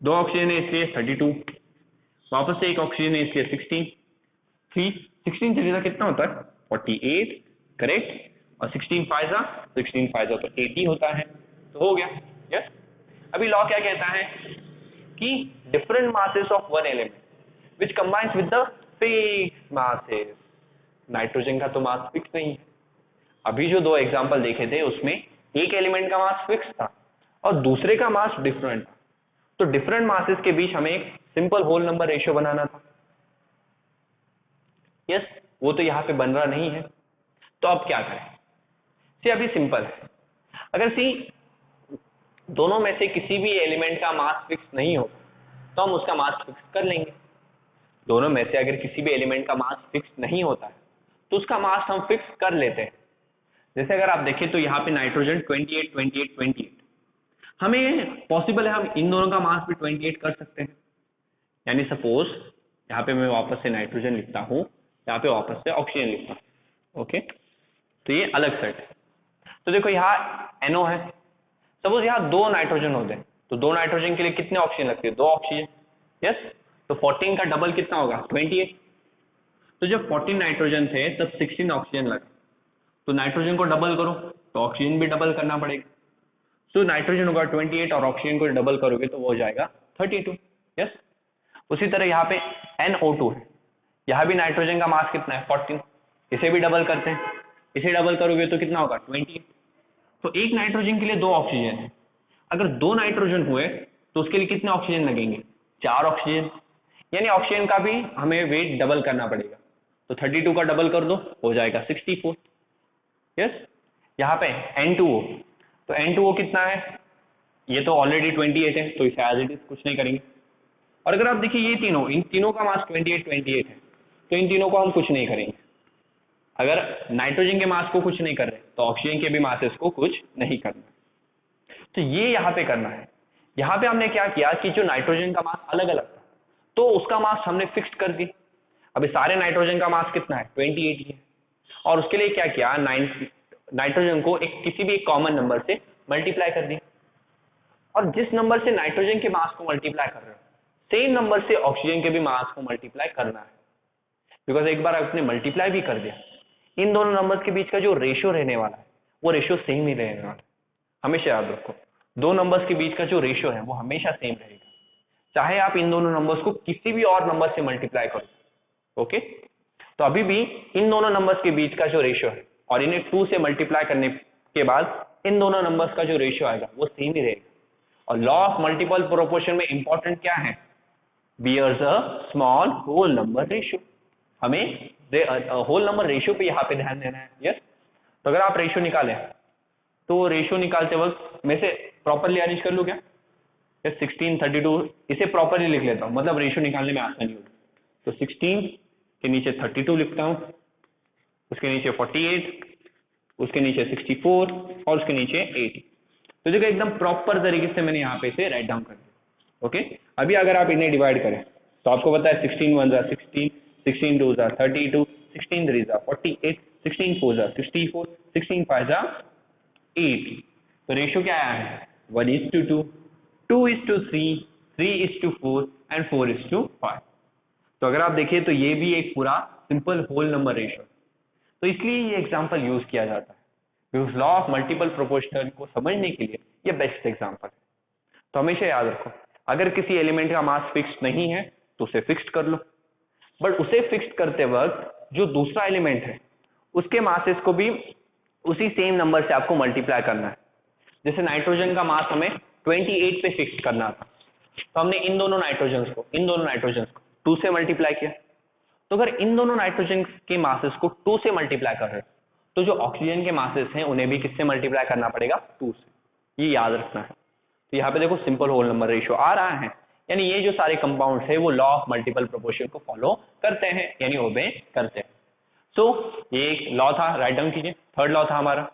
A: 2 ऑक्सीजन है इसलिए 32, वापस से एक ऑक्सीजन है इसलिए 16, 16 से सीधा कितना होता है? 48, करेक्ट। और 16 5 तो 80 होता है, तो हो गया। यस, अभी लॉ क्या कहता है कि different masses of one element which combines with the fixed masses. Nitrogen का तो मास फिक्स नहीं है। अभी जो 2 एग्जांपल देखे थे उसमें एक एलिमेंट का मास फिक्स था और दूसरे का मास डिफरेंट था, तो डिफरेंट मासेस के बीच हमें एक सिंपल होल नंबर रेशियो बनाना था। यस, वो तो यहाँ पे बन रहा नहीं है, तो अब क्या करें? सी अभी सिंपल है, अगर सी दोनों में से किसी भी एलिमेंट का मास फिक्स नहीं हो तो हम उसका मास फिक्स कर लेंगे। दोनों में से अगर किसी भी एलिमेंट का मास फिक्स नहीं होता है तो उसका मास हम फिक्स कर लेते हैं। जैसे अगर आप देखें तो यहाँ पे नाइट्रोजन 28 28 28, हमें पॉसिबल है हम इन दोनों का मास भी 28 कर सकते हैं। यानी सपोज यहाँ पे मैं वापस से नाइट्रोजन लिखता हूँ, यहाँ पे वापस से ऑक्सीजन लिखता हूँ। ओके, तो ये अलग सेट है। तो देखो यहाँ NO है, सपोज यहाँ 2 नाइट्रोजन होते हैं तो 2 नाइट्रोजन के लिए कितने ऑक्सीजन लगते हैं? 2 ऑक्सीजन। यस, तो 14 का डबल कितना होगा? 28। तो जब 14 नाइट्रोजन थे तब 16 ऑक्सीजन लगे, तो नाइट्रोजन को डबल करो तो ऑक्सीजन भी डबल करना पड़ेगा। तो नाइट्रोजन होगा 28 और ऑक्सीजन को डबल करोगे तो वो हो जाएगा 32। यस, उसी तरह यहाँ पे NO2 है, यहाँ भी नाइट्रोजन का मास कितना है? 14, इसे भी डबल करते हैं, इसे डबल करोगे तो कितना होगा? 20। तो एक नाइट्रोजन के लिए 2 ऑक्सीजन है, अगर 2 नाइट्रोजन हुए तो उसके लिए कितने ऑक्सीजन लगेंगे? 4 ऑक्सीजन, यानी ऑक्सीजन का भी हमें वेट डबल करना पड़ेगा। तो 32 का डबल कर दो, हो जाएगा 64। यस, यहाँ पे N2O, तो N2O कितना है? ये तो ऑलरेडी 28 है, तो इसे एज इट इज कुछ नहीं करेंगे। और अगर आप देखिए ये तीनों, इन तीनों का मास 28 28 है, तो इन तीनों को हम कुछ नहीं करेंगे। अगर नाइट्रोजन के मास को कुछ नहीं कर रहे तो ऑक्सीजन के भी मासेस को कुछ नहीं करना। तो ये यहाँ पे करना है। यहाँ पे हमने क्या किया कि जो नाइट्रोजन का मास अलग अलग था तो उसका मास हमने फिक्स्ड कर दी। अभी सारे नाइट्रोजन का मास कितना है? 28 ही है, और उसके लिए क्या किया? नाइट्रोजन को किसी भी एक कॉमन नंबर से मल्टीप्लाई कर दिया, और जिस नंबर से नाइट्रोजन के मास को मल्टीप्लाई कर रहे हो सेम नंबर से ऑक्सीजन के भी मास को मल्टीप्लाई करना है। बिकॉज एक बार आपने मल्टीप्लाई भी कर दिया, इन दोनों नंबर्स के बीच का जो रेशियो रहने वाला है वो रेशियो सेम ही रहने वाला है। हमेशा याद रखो, दो नंबर्स के बीच का जो रेशियो है वो हमेशा सेम रहेगा, चाहे आप इन दोनों नंबर्स को किसी भी और नंबर से मल्टीप्लाई करो। ओके, तो अभी भी इन दोनों नंबर्स के बीच का जो रेशियो है और इन्हें 2 से मल्टीप्लाई करने के बाद इन दोनों नंबर्स का जो रेशियो आएगा वो सेम ही रहेगा। और लॉ ऑफ मल्टीपल प्रोपोर्शन में इंपॉर्टेंट क्या है? Bears a small whole number ratio. हमें होल नंबर रेशियो पे यहाँ पे ध्यान देना है। यस, तो अगर आप रेशियो निकालें तो रेशियो निकालते वक्त मैं से प्रॉपरली अरेंज कर लूँ क्या? 16 32, इसे प्रॉपरली लिख लेता हूँ, मतलब रेशियो निकालने में आसानी होगी। तो 16 के नीचे 32 लिखता हूँ, उसके नीचे 48, उसके नीचे 64 और उसके नीचे 80। तो देखो एकदम प्रॉपर तरीके से मैंने यहाँ पे इसे राइट डाउन कर दिया। ओके, अभी अगर आप इन्हें डिवाइड करें तो आपको पता है 16 1 जा 16, 16 2 जा 32, 16 3 जा 48, 16 4 जा 64, 16 5 जा 80। तो रेशियो क्या आया है? 1:2, 2:3, 3:4 एंड 4:5। तो अगर आप देखिए तो ये भी एक पूरा सिंपल होल नंबर रेशियो, तो इसलिए ये एग्जांपल यूज किया जाता है, because law of multiple proportional को समझने के लिए ये बेस्ट एग्जांपल है। तो हमेशा याद रखो, अगर किसी एलिमेंट का मास फिक्स्ड नहीं है तो उसे फिक्स्ड कर लो, बट उसे फिक्स्ड करते वक्त जो दूसरा एलिमेंट है उसके मासेस को भी उसी सेम नंबर से आपको मल्टीप्लाई करना है। जैसे नाइट्रोजन का मास हमें 28 पे फिक्स करना था, तो हमने इन दोनों नाइट्रोजन को 2 से मल्टीप्लाई किया। तो अगर इन दोनों नाइट्रोजन के मासेस को 2 से मल्टीप्लाई कर रहे हैं तो जो ऑक्सीजन के मासेस हैं उन्हें भी किससे मल्टीप्लाई करना पड़ेगा? 2 से। ये याद रखना है। तो यहाँ पे देखो सिंपल होल नंबर रेशियो आ रहा है, यानी ये जो सारे कंपाउंड्स है वो लॉ ऑफ मल्टीपल प्रोपोर्शन को फॉलो करते हैं, यानी ओबे करते हैं। सो ये एक लॉ था, राइट डाउन कीजिए। थर्ड लॉ था हमारा,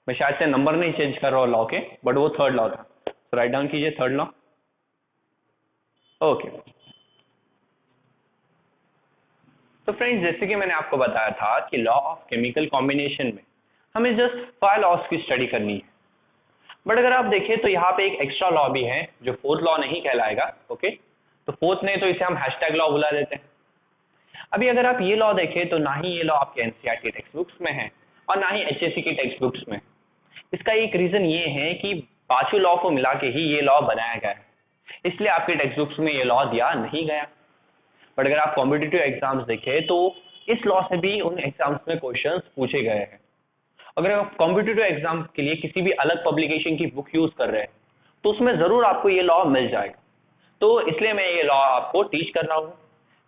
A: मैं शायद से नंबर नहीं चेंज कर रहा हूँ लॉ के, बट वो थर्ड लॉ था। तो राइट डाउन कीजिए थर्ड लॉ। ओके, तो फ्रेंड्स जैसे कि मैंने आपको बताया था कि लॉ ऑफ केमिकल कॉम्बिनेशन में हमें जस्ट 5 लॉज की स्टडी करनी है, बट अगर आप देखें तो यहाँ पे एक एक्स्ट्रा लॉ भी है जो फोर्थ लॉ नहीं कहलाएगा। ओके, तो फोर्थ नहीं तो इसे हम हैशटैग लॉ बुला देते हैं। अभी अगर आप ये लॉ देखें तो ना ही ये लॉ आपके एनसीईआरटी टेक्स्ट बुक्स में है और ना ही एचएससी की टेक्स्ट बुक्स में। इसका एक रीजन ये है कि 5 लॉ को मिला के ही ये लॉ बनाया गया है, इसलिए आपके टेक्स्ट बुक्स में ये लॉ दिया नहीं गया। बट अगर आप कॉम्पिटिटिव एग्जाम्स देखें तो इस लॉ से भी उन एग्जाम्स में क्वेश्चंस पूछे गए हैं। अगर आप कॉम्पिटिटिव एग्जाम के लिए किसी भी अलग पब्लिकेशन की बुक यूज कर रहे हैं तो उसमें जरूर आपको ये लॉ मिल जाएगा। तो इसलिए मैं ये लॉ आपको टीच कर रहा हूँ,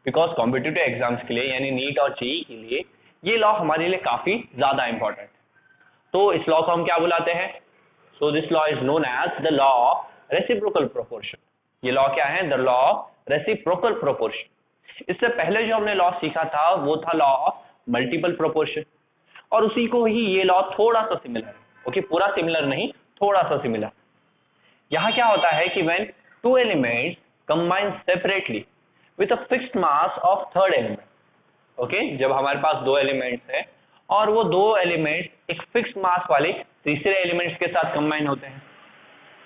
A: बिकॉज कॉम्पिटिटिव एग्जाम्स के लिए यानी नीट और जेईई के लिए ये लॉ हमारे लिए काफी ज्यादा इंपॉर्टेंट है। तो इस लॉ को हम क्या बुलाते हैं? So this law is known as the law of reciprocal proportion. ये लॉ क्या है? The law of reciprocal proportion. इससे पहले जो हमने लॉ सीखा था वो था लॉ ऑफ मल्टीपल प्रोपोर्शन, और उसी को ही ये लॉ थोड़ा सा सिमिलर है। ओके, पूरा सिमिलर नहीं, थोड़ा सा सिमिलर। यहाँ क्या होता है कि when two elements combine separately with a fixed mass of third element, okay, जब हमारे पास दो एलिमेंट्स है और वो दो एलिमेंट्स एक फिक्स्ड मास वाले तीसरे एलिमेंट्स के साथ कंबाइन होते हैं,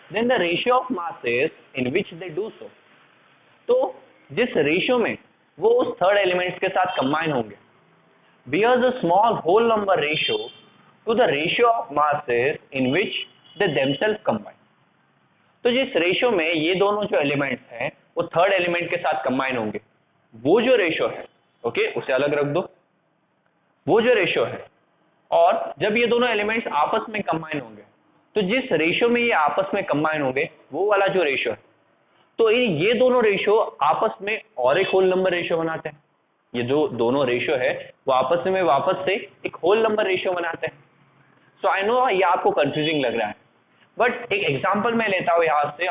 A: then the ratio of masses in which they do so, तो जिस रेशियो में वो उस थर्ड एलिमेंट्स के साथ कंबाइन होंगे, bears a small whole number ratio to the ratio of masses in which they themselves combine। तो जिस रेशियो में ये दोनों जो एलिमेंट्स हैं वो थर्ड एलिमेंट के साथ कंबाइन होंगे, वो जो रेशियो है, ओके, उसे अलग रख दो, वो जो रेशियो है, और जब ये दोनों एलिमेंट्स आपस में कंबाइन होंगे, तो जिस रेशियो में ये आपस में कंबाइन होंगे वो वाला जो रेशियो है, तो ये दोनों रेशियो आपस में और एक होल नंबर रेशियो बनाते हैं। ये जो दोनों रेशियो है वो आपस में वापस से एक होल नंबर रेशियो बनाते हैं। सो आई नो ये आपको कंफ्यूजिंग लग रहा है, बट एक एग्जांपल मैं लेता हूँ यहाँ से,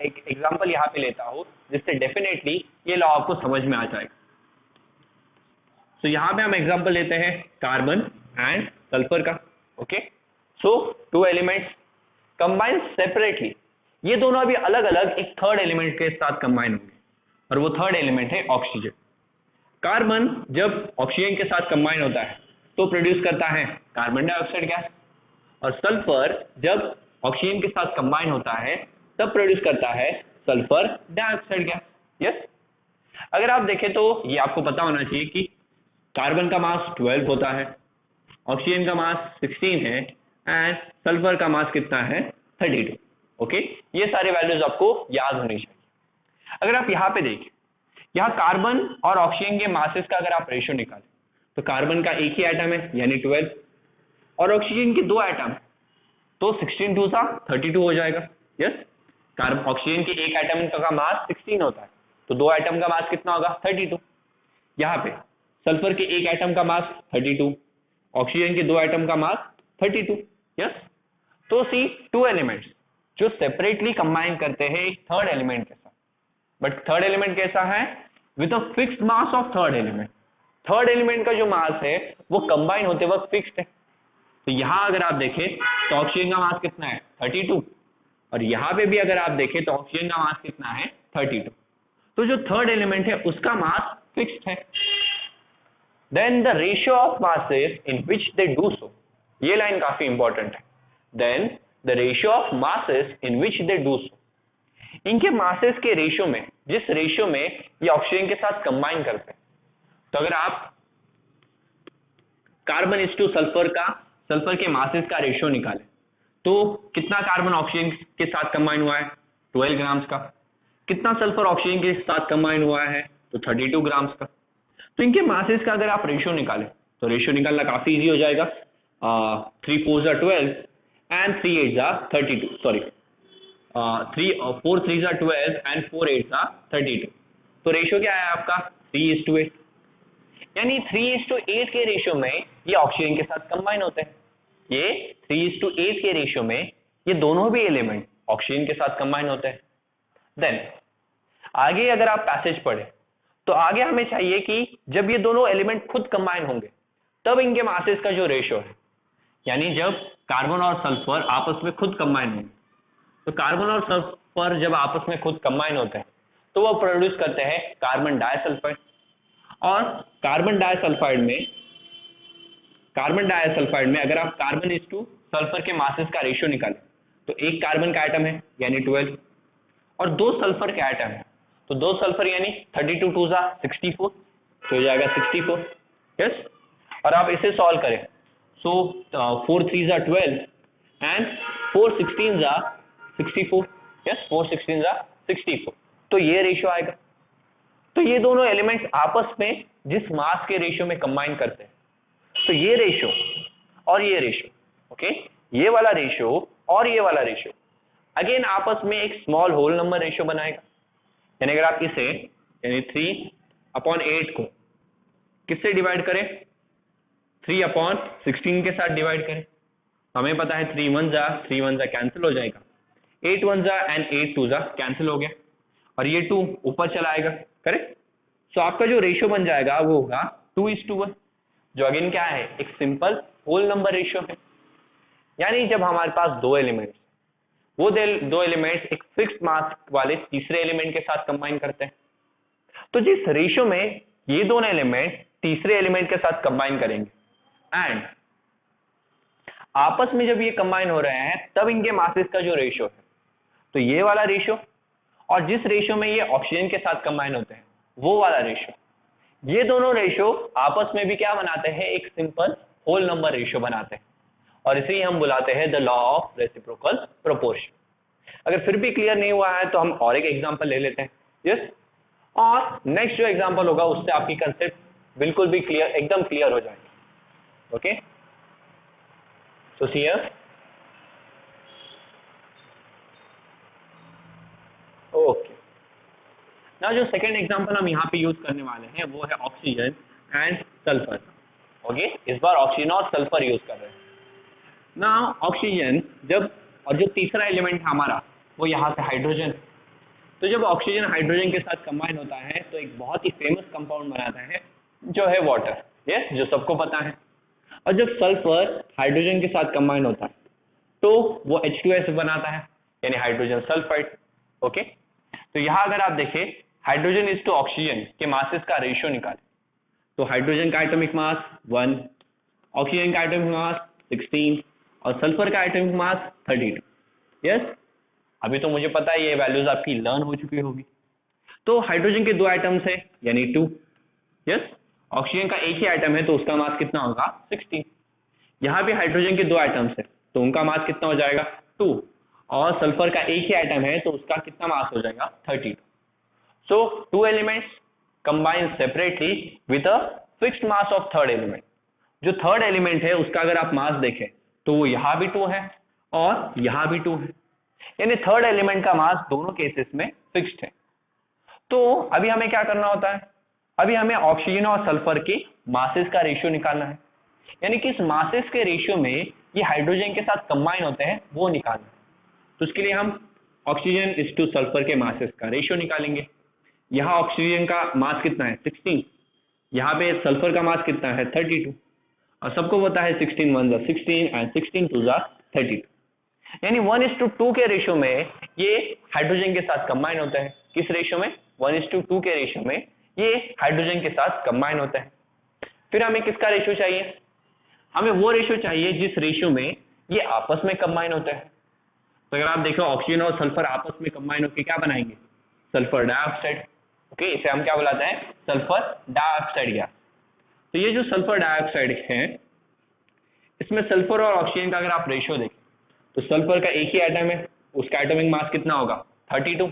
A: एक एग्जांपल यहाँ पे लेता हूँ जिससे डेफिनेटली ये लॉ आपको समझ में आ जाएगा। सो यहाँ पे हम एग्जांपल लेते हैं कार्बन एंड सल्फर का। Okay, so to elements combine separately, ये दोनों अभी अलग अलग एक थर्ड एलिमेंट के साथ कंबाइन होंगे, और वो थर्ड एलिमेंट है ऑक्सीजन। कार्बन जब ऑक्सीजन के साथ कंबाइन होता है तो प्रोड्यूस करता है कार्बन डाइऑक्साइड गैस, और सल्फर जब ऑक्सीजन के साथ कंबाइन होता है तब प्रोड्यूस करता है सल्फर डाइऑक्साइड गैस। यस, अगर आप देखें तो ये आपको पता होना चाहिए कि कार्बन का मास 12 होता है, ऑक्सीजन का मास 16 है, एंड सल्फर का मास कितना है? 32। ओके, ये सारे वैल्यूज आपको याद होनी चाहिए। अगर आप यहाँ पे देखें, यहाँ कार्बन और ऑक्सीजन के मासेस का अगर आप रेशियो निकालें तो कार्बन का एक ही एटम है यानी 12, और ऑक्सीजन के दो एटम, तो 16 2 32 हो जाएगा। यस, कार्बन ऑक्सीजन के एक एटम का मास 16 होता है, तो दो एटम का मास कितना होगा? 32। यहाँ पे सल्फर के एक एटम का मास 32, ऑक्सीजन के दो एटम का मास 32। यस, तो सी टू एलिमेंट्स जो सेपरेटली कंबाइन करते हैं एक थर्ड एलिमेंट के साथ, बट थर्ड एलिमेंट कैसा है? With a fixed mass of third element. Third element का जो मास है वो कंबाइन होते वक्त फिक्स्ड है। तो यहां अगर आप देखें तो ऑक्सीजन का मास कितना है? 32, और यहां पे भी अगर आप देखें तो ऑक्सीजन का मास कितना है? 32। तो जो थर्ड एलिमेंट है उसका मास फिक्स्ड है। Then the ratio of masses in which they do so, ये लाइन काफी इंपॉर्टेंट है। Then the ratio of masses in which they do so, इनके मासेस के रेशियो में, जिस रेशियो में ये ऑक्सीजन के साथ कंबाइन करते हैं, तो अगर आप कार्बन इस टू सल्फर का, सल्फर के मासेस का रेशियो निकालें तो कितना कार्बन ऑक्सीजन के साथ कंबाइन हुआ है? 12 ग्राम्स का। कितना सल्फर ऑक्सीजन के साथ कंबाइन हुआ है? तो 32 ग्राम्स का। तो इनके मासेस का अगर आप रेशियो निकालें तो रेशियो निकालना काफी इजी हो जाएगा। 3 4 12 एंड 3 8 32, सॉरी 4 3 12 एंड 4 8 32। तो रेशियो क्या है आपका? 3:8, यानी 3:8 के रेशियो में ये ऑक्सीजन के साथ कंबाइन होते हैं। ये 3:8 के रेशियो में ये दोनों भी एलिमेंट ऑक्सीजन के साथ कंबाइन होते हैं। देन आगे अगर आप पैसेज पढ़े तो आगे हमें चाहिए कि जब ये दोनों एलिमेंट खुद कंबाइन होंगे तब इनके मासेस का जो रेशियो है, यानी जब कार्बन और सल्फर आपस में खुद कंबाइन होंगे, तो कार्बन और सल्फर जब आपस में खुद कंबाइन होते हैं तो वो प्रोड्यूस करते हैं कार्बन डाइसल्फाइड, और कार्बन डाइसल्फाइड में अगर आप कार्बन इस टू सल्फर के मासेस का रेशियो निकालें तो एक कार्बन का एटम है यानी 12, और दो सल्फर के एटम है, तो दो सल्फर यानी 32 2 64, तो हो जाएगा 64। यस, और आप इसे सॉल्व करें, सो 4 3 12 एंड 4 16 64। यस, 4 16 64, तो ये रेशियो आएगा। तो ये दोनों एलिमेंट्स आपस में जिस मास के रेशियो में कंबाइन करते हैं, तो ये रेशियो और ये रेशियो, ओके, ये वाला रेशियो और ये वाला रेशियो अगेन आपस में एक स्मॉल होल नंबर रेशियो बनाएगा। यानी अगर आप इसे यानी 3/8 को किससे डिवाइड करें? 3/16 के साथ डिवाइड करें, हमें पता है 3 1 जा कैंसिल हो जाएगा, 8 1 जा एंड 8 2 जा कैंसिल हो गया, और ये 2 ऊपर चला आएगा, करेक्ट। सो आपका जो रेशियो बन जाएगा वो होगा 2:1, जो अगेन क्या है, एक सिंपल होल नंबर रेशियो है। यानी जब हमारे पास दो एलिमेंट्स, वो दो एलिमेंट्स एक फिक्स्ड मास वाले तीसरे एलिमेंट के साथ कंबाइन करते हैं, तो जिस रेशियो में ये दोनों एलिमेंट तीसरे एलिमेंट के साथ कंबाइन करेंगे एंड आपस में जब ये कंबाइन हो रहे हैं तब इनके मासेस का जो रेशियो है, तो ये वाला रेशियो, और जिस रेशियो में ये ऑक्सीजन के साथ कंबाइन होते हैं वो वाला रेशियो, ये दोनों रेशियो आपस में भी क्या बनाते हैं, एक सिंपल होल नंबर रेशियो बनाते हैं, और इसे ही हम बुलाते हैं the law of reciprocal proportion. अगर फिर भी क्लियर नहीं हुआ है तो हम और एक एग्जांपल ले लेते हैं, यस। और नेक्स्ट जो एग्जांपल होगा उससे आपकी कंसेप्ट बिल्कुल भी क्लियर, एकदम क्लियर हो जाएगी। Okay, so see here, okay. Now जो सेकंड एग्जांपल हम यहाँ पे यूज करने वाले हैं वो है ऑक्सीजन एंड सल्फर। ओके, इस बार ऑक्सीजन और सल्फर यूज कर रहे हैं। नाउ ऑक्सीजन जब, और जो तीसरा एलिमेंट है हमारा वो यहाँ से हाइड्रोजन, तो जब ऑक्सीजन हाइड्रोजन के साथ कंबाइन होता है तो एक बहुत ही फेमस कंपाउंड बनाता है जो है वाटर, यस, जो सबको पता है। और जब सल्फर हाइड्रोजन के साथ कंबाइन होता है तो वो H2S बनाता है, यानी हाइड्रोजन सल्फाइड। ओके, तो यहाँ अगर आप देखें हाइड्रोजन इज टू ऑक्सीजन के मासेस का रेशियो निकालें, तो हाइड्रोजन का एटॉमिक मास 1, ऑक्सीजन का एटॉमिक मास 16 और सल्फर का एटॉमिक मास 32। यस, अभी तो मुझे पता है ये वैल्यूज आपकी लर्न हो चुकी होगी। तो हाइड्रोजन के दो एटम्स है यानी 2, यस, ऑक्सीजन का एक ही एटम है तो उसका मास कितना होगा 16। यहाँ पे हाइड्रोजन के दो एटम्स है तो उनका मास कितना हो जाएगा 2, और सल्फर का एक ही एटम है तो उसका कितना मास हो जाएगा 32। सो 2 elements combine separately with a fixed mass of third element. जो थर्ड एलिमेंट है उसका अगर आप मास देखें तो वो यहाँ भी 2 है और यहाँ भी 2 है, यानी थर्ड एलिमेंट का मास दोनों केसेस में फिक्स्ड है। तो अभी हमें क्या करना होता है, अभी हमें ऑक्सीजन और सल्फर के मासेस का रेशियो निकालना है, यानी कि इस मासेस के रेशियो में ये हाइड्रोजन के साथ कंबाइन होते हैं वो निकालना है। तो उसके लिए हम ऑक्सीजन इज टू सल्फर के मासेस का रेशियो निकालेंगे। यहाँ ऑक्सीजन का मास कितना है 16, यहाँ पे सल्फर का मास कितना है 32, और सबको पता है 16 1 जा 16 एंड 16 2 जा 32, यानी 1:2 के रेशियो में ये हाइड्रोजन के साथ कंबाइन होते हैं। किस रेशियो में, 1:2 के रेशियो में ये हाइड्रोजन के साथ कंबाइन होते हैं। फिर हमें किसका रेशियो चाहिए, हमें वो रेशियो चाहिए जिस रेशियो में ये आपस में कंबाइन होते हैं। तो अगर आप देखो ऑक्सीजन और सल्फर आपस में कंबाइन होकर क्या बनाएंगे, सल्फर डाइऑक्साइड। ओके, इसे हम क्या बुलाते हैं, सल्फर डाइऑक्साइड गैस। तो ये जो सल्फर डाइऑक्साइड है इसमें सल्फर और ऑक्सीजन का अगर आप रेशियो देखें तो सल्फर का एक ही एटम है, उसका एटॉमिक मास कितना होगा 32,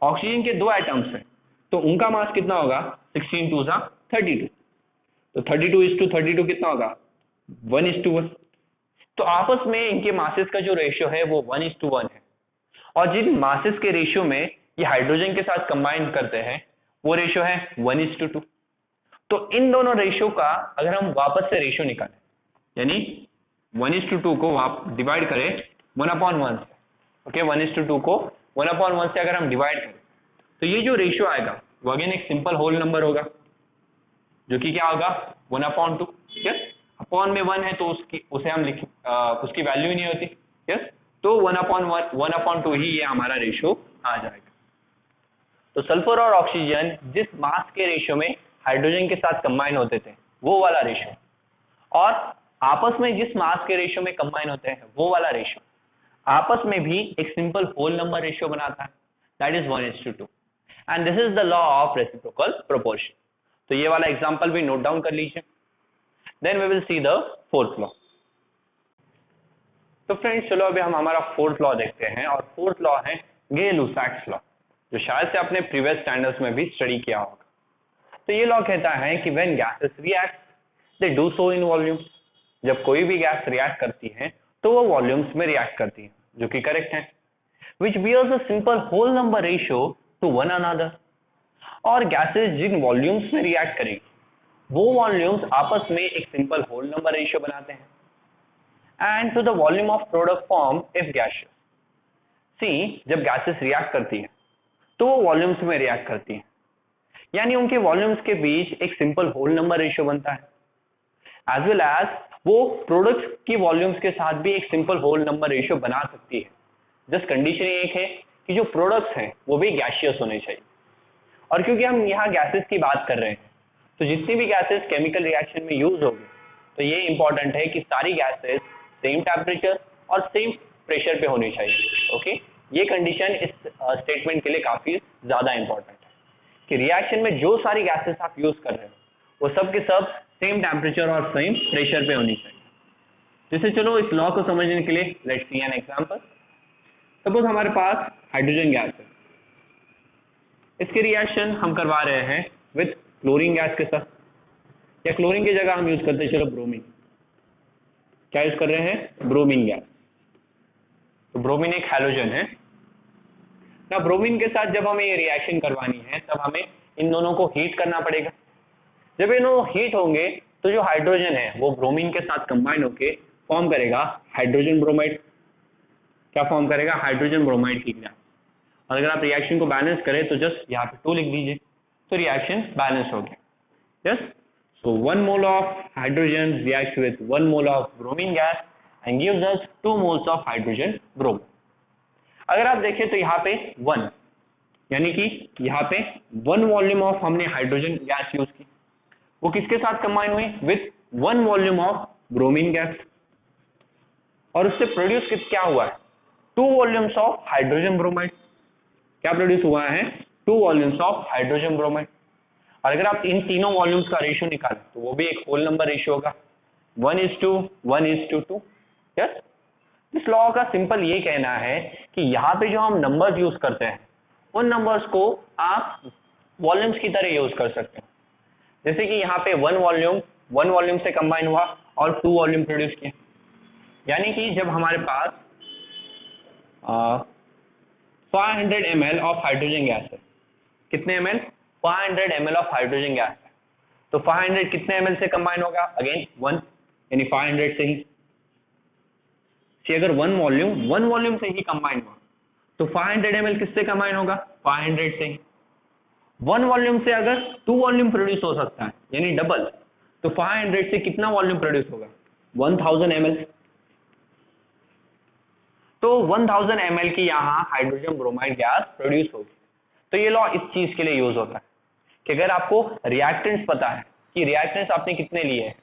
A: ऑक्सीजन के दो एटम्स हैं तो उनका मास कितना होगा 16 2 जा 32, तो 32:32 कितना होगा 1:1। तो आपस में इनके मासेस का जो रेशियो है वो 1:1 है, और जिन मासेस के रेशियो में ये हाइड्रोजन के साथ कंबाइन करते हैं वो रेशियो है 1:2। तो इन दोनों रेशियो का अगर हम वापस से रेशियो निकालें, यानी 1:2 को आप डिवाइड करें 1/1 से, ओके, 1:2 को 1/1 से अगर हम डिवाइड करें तो ये जो रेशियो आएगा वो अगेन एक सिंपल होल नंबर होगा जो कि क्या होगा 1/2। यस, अपॉन में 1 है तो उसे हम उसकी वैल्यू ही नहीं होती। यस, तो 1/2 ही ये हमारा रेशियो आ जाएगा। तो सल्फर और ऑक्सीजन जिस मास के रेशियो में हाइड्रोजन के साथ कंबाइन होते थे वो वाला रेशियो, और आपस में जिस मास के रेशियो में कंबाइन होते हैं वो वाला रेशियो आपस में भी एक सिंपल होल नंबर रेशियो बनाता है, that is 1:2, and this is the law of reciprocal proportion. तो ये वाला एग्जांपल भी नोट डाउन कर लीजिए। Then we will see the fourth law. तो फ्रेंड्स चलो अभी हम हमारा फोर्थ लॉ देखते हैं, और फोर्थ लॉ है गे-लुसाक्स लॉ, जो शायद से आपने प्रीवियस स्टैंडर्ड्स में भी स्टडी किया होगा। तो ये लॉ कहता है कि when gases react they do so in volumes. जब कोई भी गैस रिएक्ट करती है तो वो वॉल्यूम्स में रिएक्ट करती है, जो कि करेक्ट है, which bears a simple whole number ratio to one another। और गैसेस जिन वॉल्यूम्स में रिएक्ट करेगी वो वॉल्यूम्स आपस में एक सिंपल होल नंबर रेशियो बनाते हैं। and to the volume of product form if gaseous. See, जब gases react करती है तो वो वॉल्यूम्स में रिएक्ट करती हैं, यानी उनके वॉल्यूम्स के बीच एक सिंपल होल नंबर रेशियो बनता है, एज वेल एज वो प्रोडक्ट्स की वॉल्यूम्स के साथ भी एक सिंपल होल नंबर रेशियो बना सकती है। जस्ट कंडीशन एक है कि जो प्रोडक्ट्स हैं वो भी गैसियस होने चाहिए। और क्योंकि हम यहाँ गैसेस की बात कर रहे हैं तो जितनी भी गैसेस केमिकल रिएक्शन में यूज होगी तो ये इंपॉर्टेंट है कि सारी गैसेस सेम टेम्परेचर और सेम प्रेशर पे होनी चाहिए। ओके, ये कंडीशन इस स्टेटमेंट के लिए काफी ज्यादा इंपॉर्टेंट है कि रिएक्शन में जो सारी गैसेस आप यूज कर रहे हो वो सब के सब सेम टेम्परेचर और सेम प्रेशर पे होनी चाहिए। जैसे चलो इस लॉ को समझने के लिए let's see an example. Suppose हमारे पास हाइड्रोजन गैस है, इसके रिएक्शन हम करवा रहे हैं विथ क्लोरीन गैस के साथ, या क्लोरीन की जगह हम यूज करते हैं चलो ब्रोमीन। क्या यूज कर रहे हैं? Bromine gas. तो ब्रोमीन एक हैलोजन है ना। ब्रोमीन के साथ जब हमें ये रिएक्शन करवानी है तब हमें इन दोनों को हीट करना पड़ेगा। जब ये दोनों हीट होंगे तो जो हाइड्रोजन है वो ब्रोमीन के साथ कंबाइन होके फॉर्म करेगा हाइड्रोजन ब्रोमाइड। क्या फॉर्म करेगा? हाइड्रोजन ब्रोमाइड की गैस। और अगर आप रिएक्शन को बैलेंस करें तो जस्ट यहाँ पे 2 लिख दीजिए, तो रिएक्शन बैलेंस हो गया। Yes, so 1 mole of hydrogen react with 1 mole of bromine gas and gives us 2 moles of hydrogen bromide. अगर आप देखें तो यहाँ पे 1 यानी कि यहाँ पे 1 वॉल्यूम ऑफ हमने हाइड्रोजन गैस यूज की, वो किसके साथ कंबाइन हुई? With 1 volume of bromine gas. और उससे प्रोड्यूस क्या हुआ है? 2 वॉल्यूम्स ऑफ हाइड्रोजन ब्रोमाइड। क्या प्रोड्यूस हुआ है? 2 वॉल्यूम्स ऑफ हाइड्रोजन ब्रोमाइड। और अगर आप इन तीनों वॉल्यूम्स का रेशियो निकालें तो वो भी एक होल नंबर रेशियो होगा, 1:1:2। यस, इस लॉ का सिंपल ये कहना है कि यहाँ पे जो हम नंबर्स यूज करते हैं उन नंबर्स को आप वॉल्यूम्स की तरह यूज कर सकते हैं। जैसे कि यहाँ पे 1 वॉल्यूम से कंबाइन हुआ और 2 वॉल्यूम प्रोड्यूस किए, यानी कि जब हमारे पास 500 ml ऑफ हाइड्रोजन गैस है, कितने ml? 500 ml of hydrogen gas है, तो 500 कितने ml से कंबाइन होगा? अगेन 1, यानी 500 से ही। अगर 1 वॉल्यूम से ही कंबाइन हुआ तो 500 ml किससे कंबाइन होगा? 500 से ही। 1 वॉल्यूम से अगर 2 वॉल्यूम प्रोड्यूस हो सकता है यानी डबल, तो 500 से कितना वॉल्यूम प्रोड्यूस होगा? 1000 ml। तो 1000 ml की यहाँ हाइड्रोजन ब्रोमाइड गैस प्रोड्यूस होगी। तो ये लॉ इस चीज के लिए यूज होता है कि अगर आपको रिएक्टेंट्स पता है कि रिएक्टेंट्स आपने कितने लिए हैं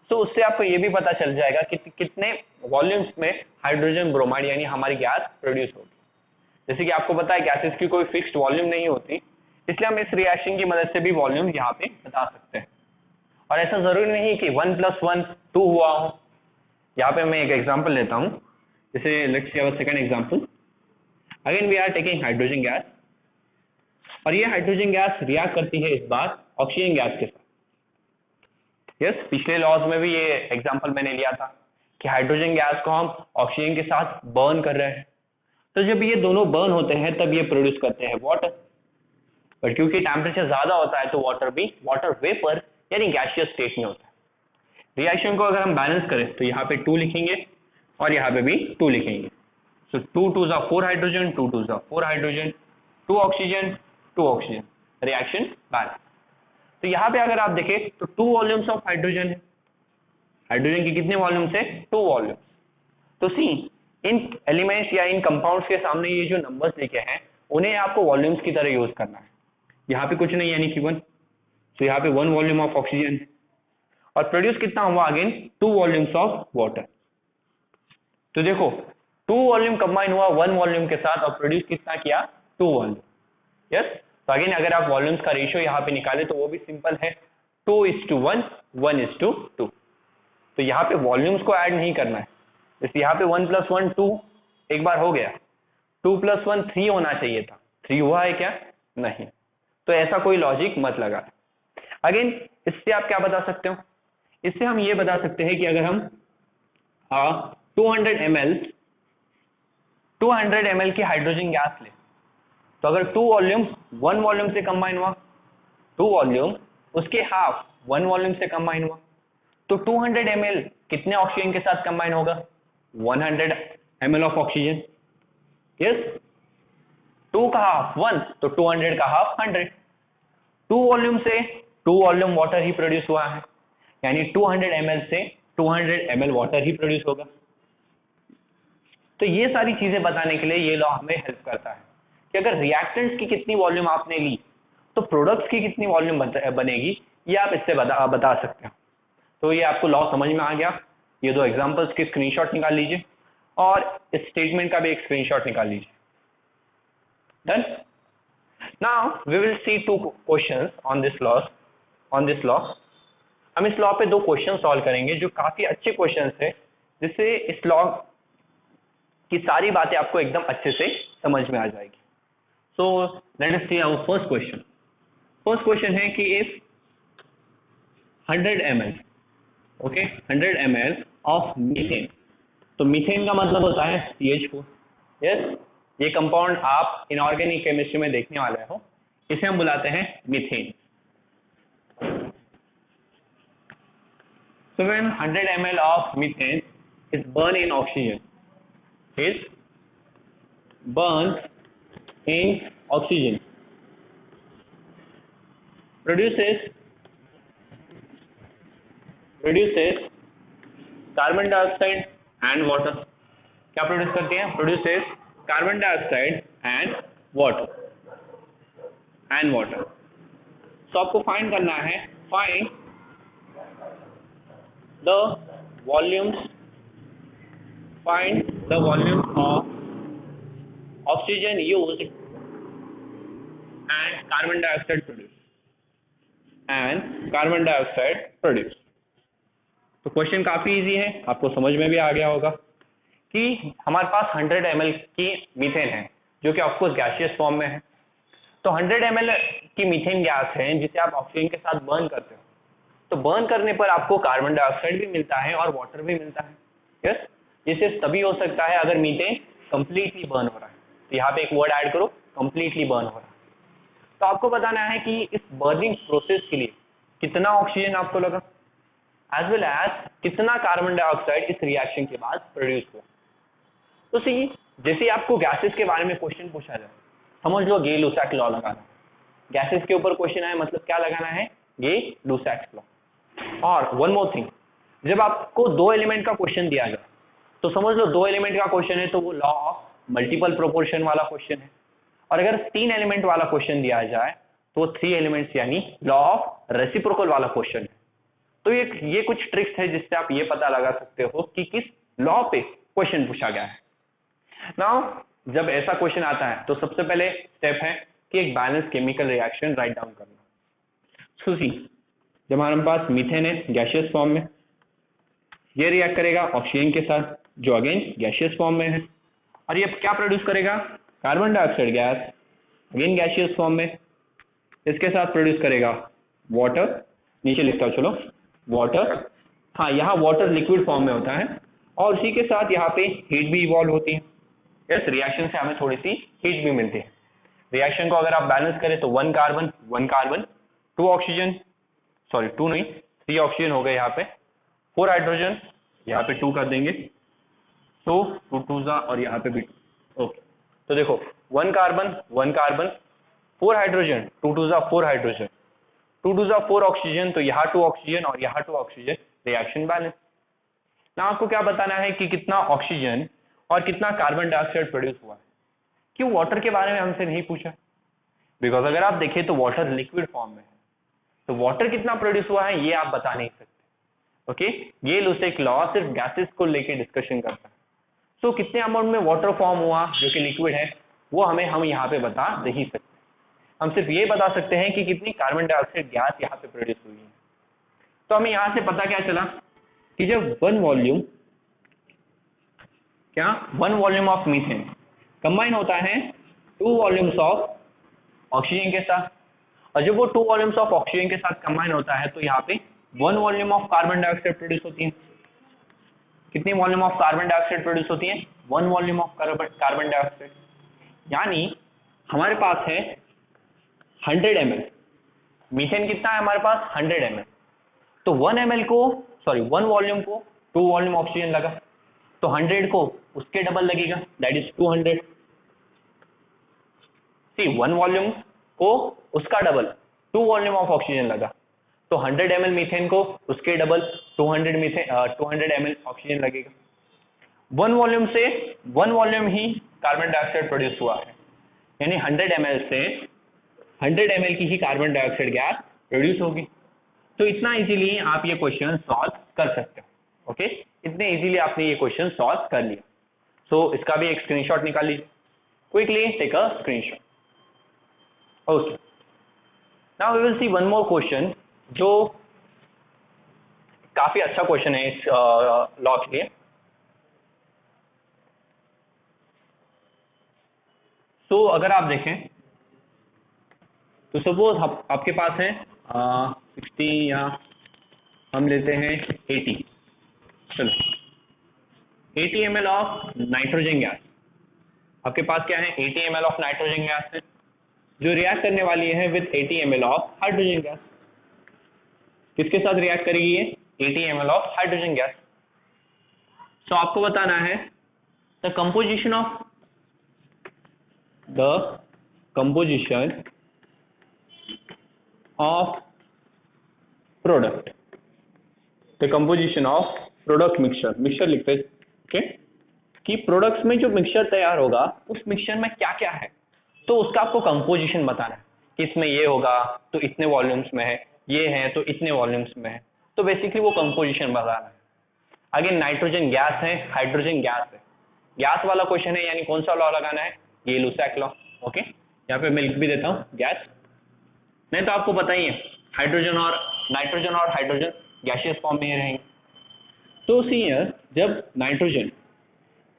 A: तो उससे आपको ये भी पता चल जाएगा कि कितने वॉल्यूम्स में हाइड्रोजन ब्रोमाइड यानी हमारी गैस प्रोड्यूस होगी। जैसे कि आपको पता है गैसेस की कोई फिक्स्ड वॉल्यूम नहीं होती, इसलिए हम इस रिएक्शन की मदद से भी वॉल्यूम यहाँ पे बता सकते हैं। और ऐसा जरूरी नहीं कि 1 + 1 2 हुआ हो। यहाँ पे मैं एक एग्जांपल लेता हूँ, जैसे let's see our second example. Again we are taking hydrogen gas, और ये हाइड्रोजन गैस रिएक्ट करती है इस बार ऑक्सीजन गैस के साथ। यस, पिछले लॉज में भी ये एग्जांपल मैंने लिया था कि हाइड्रोजन गैस को हम ऑक्सीजन के साथ बर्न कर रहे हैं, तो जब ये दोनों बर्न होते हैं तब ये प्रोड्यूस करते हैं वाटर। बट क्योंकि टेम्परेचर ज्यादा होता है तो वाटर वेपर यानी गैसियस स्टेट में होता है। रिएक्शन को अगर हम बैलेंस करें तो यहाँ पे 2 लिखेंगे और यहाँ पे भी 2 लिखेंगे। सो 2 2s are 4 hydrogen, 2 2s are 4 hydrogen, 2 oxygen, 2 oxygen, reaction balance. तो यहाँ पे अगर आप देखें तो 2 वॉल्यूम्स ऑफ हाइड्रोजन है। हाइड्रोजन की कितने वॉल्यूम्स है? 2 वॉल्यूम्स। तो सी इन एलिमेंट्स या इन कंपाउंड्स के सामने ये जो नंबर्स लिखे हैं उन्हें आपको वॉल्यूम्स की तरह यूज करना है। यहाँ पे कुछ नहीं यानी कि 1, तो यहाँ पे 1 वॉल्यूम ऑफ ऑक्सीजन है और प्रोड्यूस कितना हुआ? Again 2 volumes of water. तो देखो 2 वॉल्यूम कंबाइन हुआ 1 वॉल्यूम के साथ और प्रोड्यूस कितना किया? 2 वॉल्यूम। यस, तो अगेन अगर आप वॉल्यूम्स का रेशियो यहाँ पे निकाले तो वो भी सिंपल है, 2:1, 1:2। तो यहाँ पे वॉल्यूम्स को ऐड नहीं करना है। जैसे यहाँ पे 1 + 1 2 एक बार हो गया, 2 + 1 3 होना चाहिए था, 3 हुआ है क्या? नहीं। तो ऐसा कोई लॉजिक मत लगा। अगेन इससे आप क्या बता सकते हो? इससे हम ये बता सकते हैं कि अगर हम 200 ml की हाइड्रोजन गैस ले तो अगर 2 वॉल्यूम 1 वॉल्यूम से कंबाइन हुआ, 2 वॉल्यूम उसके हाफ 1 वॉल्यूम से कंबाइन हुआ, तो 200 ml कितने ऑक्सीजन के साथ कंबाइन होगा? 100 ml ऑफ ऑक्सीजन, यस। 2 का हाफ 1, तो 200 का हाफ 100। 2 वॉल्यूम से 2 वॉल्यूम वाटर ही प्रोड्यूस हुआ है, यानी 200 ml से 200 ml वाटर ही प्रोड्यूस होगा। तो ये सारी चीजें बताने के लिए ये लॉ हमें हेल्प करता है कि अगर रिएक्टेंट्स की कितनी वॉल्यूम आपने ली तो प्रोडक्ट्स की कितनी वॉल्यूम बनेगी, ये आप इससे बता सकते हो। तो ये आपको लॉ समझ में आ गया। ये दो एग्जांपल्स के स्क्रीनशॉट निकाल लीजिए और इस स्टेटमेंट का भी एक स्क्रीनशॉट निकाल लीजिए। Done. Now we will see 2 questions on this law. हम इस लॉ पे 2 क्वेश्चन सॉल्व करेंगे जो काफी अच्छे क्वेश्चंस है, जिससे इस लॉ की सारी बातें आपको एकदम अच्छे से समझ में आ जाएगी। So let us see our first question. First question है कि if 100 ml, okay, 100 ml of methane, तो मीथेन का मतलब होता है CH4, यस। ये कंपाउंड आप इनऑर्गेनिक केमिस्ट्री में देखने वाले हो, इसे हम बुलाते हैं methane. So when 100 ml of methane is burned in oxygen, produces carbon dioxide and water. क्या प्रोड्यूस करती है? Produces carbon dioxide and water. तो आपको फाइंड करना है, find the volumes of oxygen used and carbon dioxide produce. तो question काफी easy है, आपको समझ में भी आ गया होगा कि हमारे पास 100 ml की मीथेन है जो कि ऑफकोर्स गैसियस फॉर्म में है। तो 100 ml की मीथेन गैस है जिसे आप ऑक्सीजन के साथ बर्न करते हो, तो बर्न करने पर आपको कार्बन डाइऑक्साइड भी मिलता है और वाटर भी मिलता है, यस। ये सिर्फ तभी हो सकता है अगर मीथेन कंप्लीटली बर्न हो रहा है। तो यहाँ पे एक वर्ड ऐड करो, कंप्लीटली बर्न हो रहा है। तो आपको बताना है कि इस बर्निंग प्रोसेस के लिए कितना ऑक्सीजन आपको लगा, एज वेल एज कितना कार्बन डाइऑक्साइड इस रिएक्शन के बाद प्रोड्यूस हुआ। तो सी, जैसे आपको गैसेस के बारे में क्वेश्चन पूछा जाए, समझ लो गे लुसाक लॉ लगाना। गैसेस के ऊपर क्वेश्चन आए मतलब क्या लगाना है? गे लुसाक लॉ। और वन मोर थिंग, जब आपको 2 एलिमेंट का क्वेश्चन दिया जाए तो समझ लो 2 एलिमेंट का क्वेश्चन है तो वो लॉ ऑफ मल्टीपल प्रोपोर्शन वाला क्वेश्चन है। और अगर 3 एलिमेंट वाला क्वेश्चन दिया जाए तो 3 एलिमेंट्स यानी लॉ ऑफ रेसिप्रोकल वाला क्वेश्चन है। तो ये कुछ ट्रिक्स है जिससे आप ये पता लगा सकते हो कि किस लॉ पे क्वेश्चन पूछा गया है। नाउ जब ऐसा क्वेश्चन आता है तो सबसे पहले स्टेप है कि एक balance chemical reaction write down करना। सो सी, जब हमारे पास मीथेन है गैसियस फॉर्म में, ये रिएक्ट करेगा ऑक्सीजन के साथ जो अगेन गैसियस फॉर्म में है, और ये क्या प्रोड्यूस करेगा? Carbon dioxide gas, again gaseous form में। इसके साथ प्रोड्यूस करेगा वाटर, नीचे लिखता हूं चलो, वाटर। हाँ, यहाँ वाटर लिक्विड फॉर्म में होता है, और उसी के साथ यहाँ पे हीट भी इवॉल्व होती है। यस, रिएक्शन से हमें थोड़ी सी हीट भी मिलती है। रिएक्शन को अगर आप बैलेंस करें तो 1 कार्बन 2 ऑक्सीजन, सॉरी 2 नहीं 3 ऑक्सीजन हो गए, यहाँ पे 4 हाइड्रोजन, यहाँ पे 2 कर देंगे, तो 2 2 और यहाँ पे भी 2। ओके, तो देखो 1 कार्बन 4 हाइड्रोजन, 2 2 4 हाइड्रोजन, 2 2 4 ऑक्सीजन, तो यहाँ 2 ऑक्सीजन और यहाँ 2 ऑक्सीजन, रिएक्शन बैलेंस। ना आपको क्या बताना है कि कितना ऑक्सीजन और कितना कार्बन डाइऑक्साइड प्रोड्यूस हुआ है। क्यों वाटर के बारे में हमसे नहीं पूछा? बिकॉज अगर आप देखें तो वाटर लिक्विड फॉर्म में है, तो वाटर कितना प्रोड्यूस हुआ है ये आप बता नहीं सकते। ओके, ये लुसेक लॉ सिर्फ गैसेस को लेके डिस्कशन करता है। सो कितने अमाउंट में वाटर फॉर्म हुआ जो कि लिक्विड है वो हम यहाँ पे बता नहीं सकते। हम सिर्फ ये बता सकते हैं कि कितनी कार्बन डाइऑक्साइड गैस यहाँ पे प्रोड्यूस हुई है। तो हमें यहाँ से पता क्या चला कि जब 1 वॉल्यूम ऑफ मीथेन कंबाइन होता है 2 वॉल्यूम्स ऑफ ऑक्सीजन के साथ, और जब वो 2 वॉल्यूम्स ऑफ ऑक्सीजन के साथ कंबाइन होता है तो यहाँ पे 1 volume of carbon dioxide produce होती है। कितनी volume of carbon dioxide produce होती है? 1 वॉल्यूम ऑफ कार्बन डाइऑक्साइड। यानी हमारे पास है 100 ml मीथेन, कितना है हमारे पास? 100 ml। तो 1 वॉल्यूम को 2 वॉल्यूम ऑक्सीजन लगा, तो 100 को उसके डबल लगेगा, दैट इज 200। सी 1 वॉल्यूम को उसका डबल 2 वॉल्यूम ऑफ ऑक्सीजन लगा, तो 100 ml मीथेन को उसके डबल 200 ml ऑक्सीजन लगेगा। 1 वॉल्यूम से 1 वॉल्यूम ही कार्बन डाइऑक्साइड प्रोड्यूस हुआ है, यानी 100 ml से 100 ml की ही कार्बन डाइऑक्साइड गैस प्रोड्यूस होगी। तो इतना इजीली आप ये क्वेश्चन सॉल्व कर सकते हो। ओके, इतने इजीली आपने ये क्वेश्चन सॉल्व कर लिया। सो इसका भी एक स्क्रीनशॉट निकाल लीजिए, quickly take a screenshot. Okay, now we will see one more question जो काफी अच्छा क्वेश्चन है इस लॉ के लिए। तो अगर आप देखें तो सपोज आपके पास है 60 या हम लेते हैं 80, चलो 80 ml ऑफ नाइट्रोजन गैस। आपके पास क्या है, 80 ml ऑफ नाइट्रोजन गैस है जो रिएक्ट करने वाली है with 80 ml of hydrogen gas. किसके साथ रिएक्ट करेगी ये, 80 ml ऑफ हाइड्रोजन गैस। सो आपको बताना है the composition of product, the composition of product mixture लिखते हैं। ओके, कि प्रोडक्ट्स में जो मिक्सचर तैयार होगा उस मिक्सचर में क्या क्या है, तो उसका आपको कंपोजिशन बताना है कि इसमें ये होगा तो इतने वॉल्यूम्स में है, ये है तो इतने वॉल्यूम्स में है। तो बेसिकली वो कंपोजिशन बताना है। अगेन नाइट्रोजन गैस है, हाइड्रोजन गैस है, गैस वाला क्वेश्चन है, यानी कौन सा लॉ लगाना है, ये लुसाक लॉ। ओके, यहाँ पे मैं लिख भी देता हूँ गैस, नहीं तो आपको पता ही है हाइड्रोजन और नाइट्रोजन और हाइड्रोजन गैसियस फॉर्म में रहेंगे। तो सी हियर जब नाइट्रोजन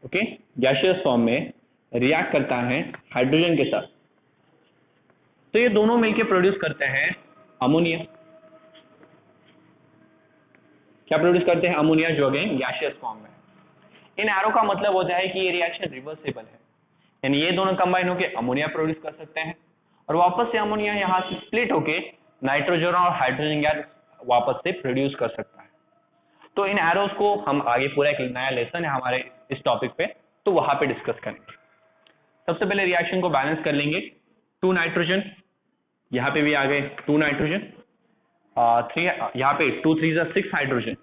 A: ओके गैसियस फॉर्म में रिएक्ट करता है हाइड्रोजन के साथ, तो ये दोनों मिलकर प्रोड्यूस करते हैं अमोनिया। क्या प्रोड्यूस करते हैं, अमोनिया, जो अगेन गैसियस फॉर्म में। इन एरो का मतलब होता है कि ये रिएक्शन रिवर्सिबल है, यानी ये दोनों कंबाइन होकर अमोनिया प्रोड्यूस कर सकते हैं और वापस से अमोनिया यहाँ से स्प्लिट होके नाइट्रोजन और हाइड्रोजन गैस वापस से प्रोड्यूस कर सकता है। तो इन एरोस को हम आगे पूरा एक नया लेसन है हमारे इस टॉपिक पे, तो वहां पे डिस्कस करेंगे। सबसे पहले रिएक्शन को बैलेंस कर लेंगे। 2 नाइट्रोजन, यहाँ पे भी आ गए 2 नाइट्रोजन, 3 यहाँ पे 2 3 6 हाइड्रोजन,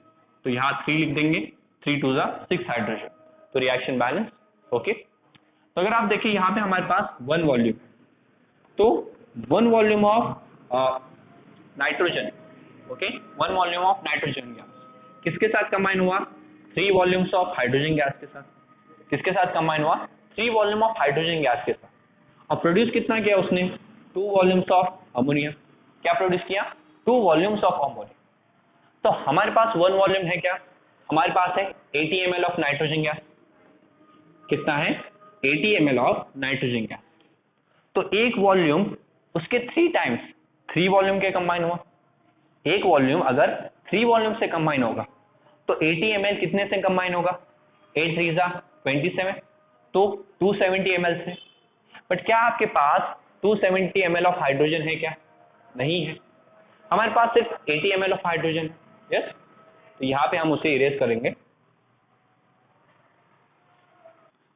A: तो यहाँ 3 लिख देंगे, 3 2 6 हाइड्रोजन, तो रिएक्शन बैलेंस। ओके, तो अगर आप देखिए यहाँ पे हमारे पास 1 वॉल्यूम, तो 1 volume of nitrogen, okay 1 volume of nitrogen gas किसके साथ कंबाइन हुआ, 3 वॉल्यूम्स ऑफ हाइड्रोजन गैस के साथ। किसके साथ कंबाइन हुआ, 3 वॉल्यूम ऑफ हाइड्रोजन गैस के साथ। और प्रोड्यूस कितना किया उसने, 2 वॉल्यूम्स ऑफ अमोनिया। क्या प्रोड्यूस किया, 2 वॉल्यूम्स ऑफ अमोनिया। तो हमारे पास 1 वॉल्यूम है, क्या हमारे पास है 80 ml ऑफ नाइट्रोजन गैस। कितना है, 80 ml ऑफ नाइट्रोजन गैस। तो एक वॉल्यूम उसके 3 टाइम्स 3 वॉल्यूम के कंबाइन हुआ। एक वॉल्यूम अगर 3 वॉल्यूम से कंबाइन होगा तो 80 ml कितने से कंबाइन होगा, 8 3 27, तो 270 ml से। बट क्या आपके पास 270 ml ऑफ हाइड्रोजन है, क्या नहीं है, हमारे पास सिर्फ 80 ml ऑफ हाइड्रोजन। यस, तो यहाँ पे हम उसे इरेज करेंगे।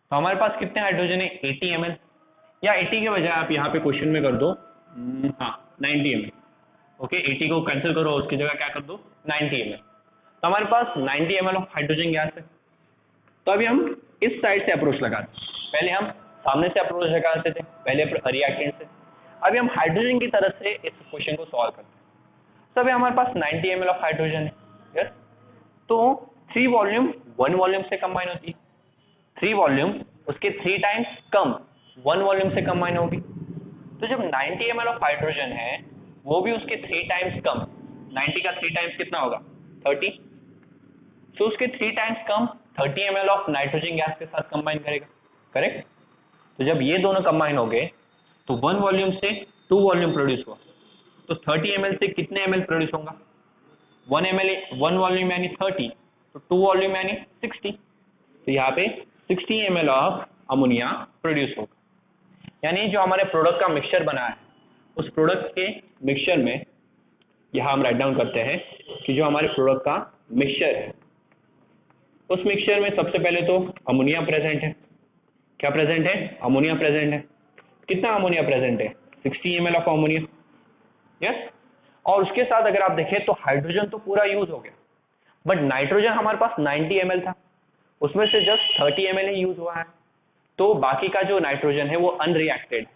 A: तो हमारे पास कितने हाइड्रोजन है, 80 ml, या 80 के बजाय आप यहाँ पे क्वेश्चन में कर दो 90 ml। ओके, 80 को कैंसिल करो, उसकी जगह क्या कर दो 90 ml। तो हमारे पास 90 ml ऑफ हाइड्रोजन गैस है। तो अभी हम इस साइड से अप्रोच लगाते हैं, पहले हम सामने से अप्रोच लगाते थे, पहले रिएक्टेंट से। अभी हम हाइड्रोजन की तरफ से इस क्वेश्चन को सॉल्व करते हैं। तो अभी हमारे पास 90 ml ऑफ हाइड्रोजन है। यस, तो 3 वॉल्यूम 1 वॉल्यूम से कंबाइन होती है, 3 वॉल्यूम उसके 3 टाइम्स कम 1 वॉल्यूम से कंबाइन होगी। तो जब 90 ml ऑफ हाइड्रोजन है वो भी उसके 3 टाइम्स कम, 90 का 3 टाइम्स कितना होगा 30, तो उसके 3 times come 30 ml of nitrogen gas के साथ कंबाइन करेगा, करेक्ट। तो जब ये दोनों कंबाइन हो गए तो 1 वॉल्यूम से 2 वॉल्यूम प्रोड्यूस हुआ, तो 30 ml से कितने ml प्रोड्यूस होगा, 1 वॉल्यूम यानी 30, तो 2 वॉल्यूम यानी 60, तो यहाँ पे 60 ml ऑफ अमोनिया प्रोड्यूस होगा। यानी जो हमारे प्रोडक्ट का मिक्सचर बना है उस प्रोडक्ट के मिक्सचर में, यहाँ हम राइट डाउन करते हैं कि जो हमारे प्रोडक्ट का मिक्सचर है उस मिक्सचर में सबसे पहले तो अमोनिया प्रेजेंट है। क्या प्रेजेंट है? अमोनिया प्रेजेंट है। कितना अमोनिया प्रेजेंट है? 60 ml ऑफ अमोनिया। यस। और उसके साथ अगर आप देखें तो हाइड्रोजन तो पूरा यूज हो गया, बट नाइट्रोजन हमारे पास 90 ml था, उसमें से जस्ट 30 ml ही यूज हुआ है। तो बाकी का जो नाइट्रोजन है वो अनरिएक्टेड,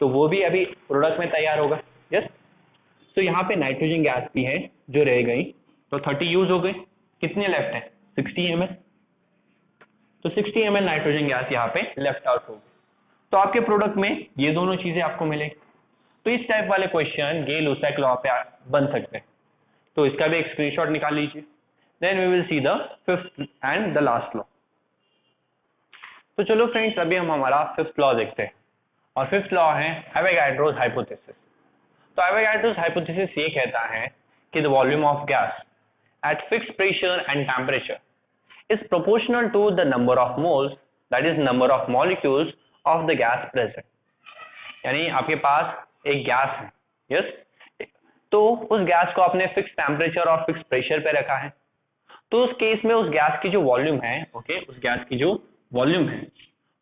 A: तो वो भी अभी प्रोडक्ट में तैयार होगा। यस। तो यहाँ पे नाइट्रोजन गैस भी है जो रह गई, तो 30 यूज हो गई, कितने लेफ्ट है? 60 ml। तो 60 ml नाइट्रोजन गैस यहाँ पे लेफ्ट आउट होगी। तो आपके प्रोडक्ट में ये दोनों चीजें आपको मिलेगी। तो इस टाइप वाले क्वेश्चन गे-लुसाक लॉ पे बन सकते हैं। तो इसका भी एक स्क्रीनशॉट निकाल लीजिए। Then we will see the fifth and the last law. तो चलो फ्रेंड्स, अभी हम हमारा फिफ्थ लॉ देखते हैं, और फिफ्थ लॉ है एवोगाड्रोस हाइपोथेसिस। तो एवोगाड्रोस हाइपोथेसिस ये कहता है कि the volume of gas at fixed pressure and temperature is proportional to the number of moles, that is number of molecules of the gas present। यानी आपके पास एक गैस है, यस, तो उस गैस को आपने फिक्स टेम्परेचर और फिक्स प्रेशर पे रखा है, तो उस केस में उस गैस की जो वॉल्यूम है, ओके, उस गैस की जो वॉल्यूम है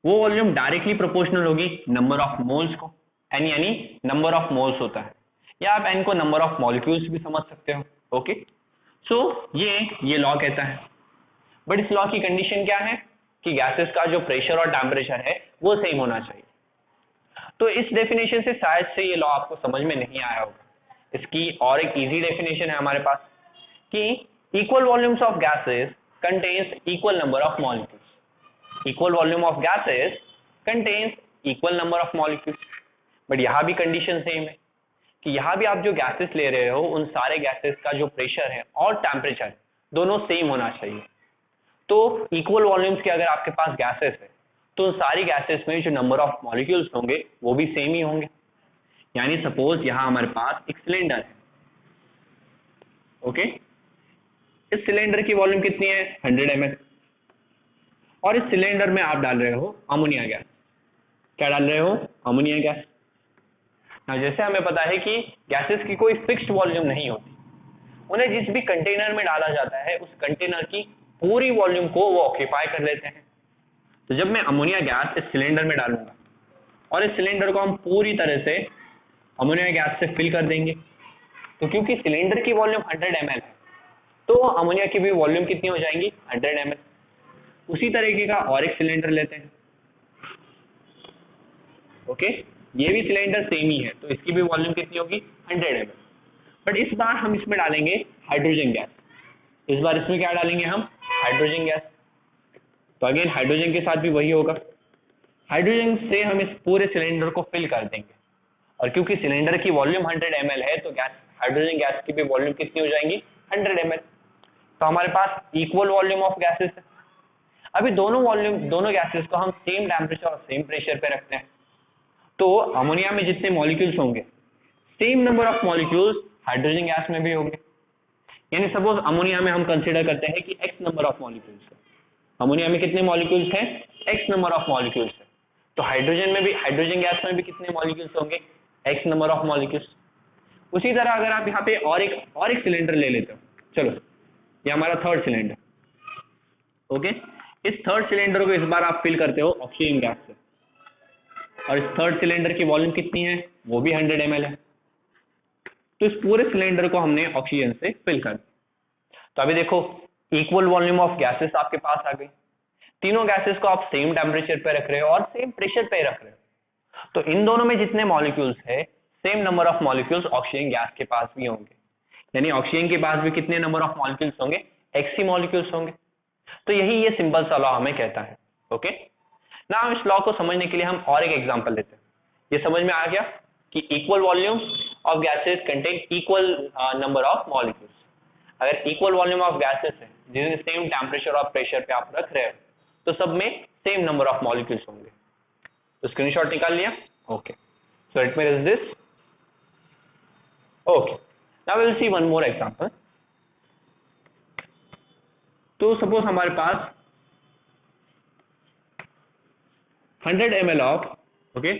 A: वो वॉल्यूम डायरेक्टली प्रोपोर्शनल होगी नंबर ऑफ मोल्स को। एन यानी नंबर ऑफ मोल्स होता है, या आप एन को नंबर ऑफ मॉलिक्यूल्स भी समझ सकते हो। ओके, सो ये लॉ कहता है। बट इस लॉ की कंडीशन क्या है कि गैसेस का जो प्रेशर और टेम्परेचर है वो सेम होना चाहिए। तो इस डेफिनेशन से शायद से ये लॉ आपको समझ में नहीं आया होगा। इसकी और एक इजी डेफिनेशन है हमारे पास कि equal volumes of gases contains equal number of molecules. Equal volume of gases contains equal number of molecules. But यहाँ भी कंडीशन सेम है कि यहाँ भी आप जो गैसेस ले रहे हो उन सारे गैसेस का जो प्रेशर है और टेम्परेचर दोनों सेम होना चाहिए। तो इक्वल वॉल्यूम्स के अगर आपके पास गैसेस है तो सारी गैसेस में जो नंबर ऑफ मॉलिक्यूल्स होंगे वो भी सेम ही होंगे। यानी सपोज यहां हमारे पास एक सिलेंडर है, ओके, इस सिलेंडर की वॉल्यूम कितनी है? 100 ml, और इस सिलेंडर में आप डाल रहे हो अमोनिया गैस। क्या डाल रहे हो? Ammonia gas. जैसे हमें पता है कि गैसेस की कोई फिक्स्ड वॉल्यूम नहीं होती, उन्हें जिस भी कंटेनर में डाला जाता है उस कंटेनर की पूरी वॉल्यूम को वो ऑक्यूपाई कर लेते हैं। तो जब मैं अमोनिया गैस इस सिलेंडर में डालूंगा और इस सिलेंडर को हम पूरी तरह से अमोनिया गैस से फिल कर देंगे, तो क्योंकि सिलेंडर की वॉल्यूम 100 ml है तो अमोनिया की भी वॉल्यूम कितनी हो जाएंगी? 100 ml। उसी तरीके का और एक सिलेंडर लेते हैं, ओके, ये भी सिलेंडर सेम ही है, तो इसकी भी वॉल्यूम कितनी होगी? 100 ml। बट इस बार हम इसमें डालेंगे हाइड्रोजन गैस। इस बार इसमें क्या डालेंगे हम? Hydrogen gas. तो अगेन हाइड्रोजन के साथ भी वही होगा, हाइड्रोजन से हम इस पूरे सिलेंडर को फिल कर देंगे, और क्योंकि सिलेंडर की वॉल्यूम 100 ml है तो गैस हाइड्रोजन गैस की भी वॉल्यूम कितनी हो जाएंगी? 100 ml। तो हमारे पास इक्वल वॉल्यूम ऑफ गैसेस है। अभी दोनों गैसेस को हम सेम टेम्परेचर और सेम प्रेशर पे रखते हैं, तो अमोनिया में जितने मॉलिक्यूल्स होंगे same number of molecules hydrogen gas में भी होंगे। यानी सपोज अमोनिया में हम कंसीडर करते हैं कि x नंबर ऑफ मॉलिक्यूल्स है, अमोनिया में कितने मॉलिक्यूल्स हैं? x नंबर ऑफ मॉलिक्यूल्स है। तो हाइड्रोजन में भी, हाइड्रोजन गैस में भी कितने मॉलिक्यूल्स होंगे? x number of molecules. उसी तरह अगर आप यहाँ पे और एक सिलेंडर ले लेते हो, चलो ये हमारा थर्ड सिलेंडर, ओके, इस थर्ड सिलेंडर को इस बार आप फिल करते हो ऑक्सीजन गैस से, और इस थर्ड सिलेंडर की वॉल्यूम कितनी है? वो भी 100 ml है। तो इस पूरे सिलेंडर को हमने ऑक्सीजन से फिल कर दिया। तो अभी देखो इक्वल वॉल्यूम ऑफ गैसेस आपके पास आ गई, तीनों गैसेस को आप सेम टेम्परेचर पे रख रहे हो और सेम प्रेशर पे रख रहे हो, तो इन दोनों में जितने मॉलिक्यूल्स है same number of molecules oxygen gas के पास भी होंगे। यानी ऑक्सीजन के पास भी कितने नंबर ऑफ मॉलिक्यूल्स होंगे? x ही मॉलिक्यूल्स होंगे। तो यही ये सिंपल सा लॉ हमें कहता है। ओके, ना हम इस लॉ को समझने के लिए हम और एक एग्जांपल लेते हैं। ये समझ में आ गया कि equal volume of gases contain equal number of molecules. अगर इक्वल वॉल्यूम ऑफ गैसेस है जिन्हें सेम टेम्परेचर और प्रेशर पे आप रख रहे हो तो सब में सेम नंबर ऑफ मॉलिक्यूल्स होंगे। तो स्क्रीनशॉट निकाल लिया? Okay, so let me erase this. Okay, now we will see one more example. तो सपोज हमारे पास 100 ml of, okay,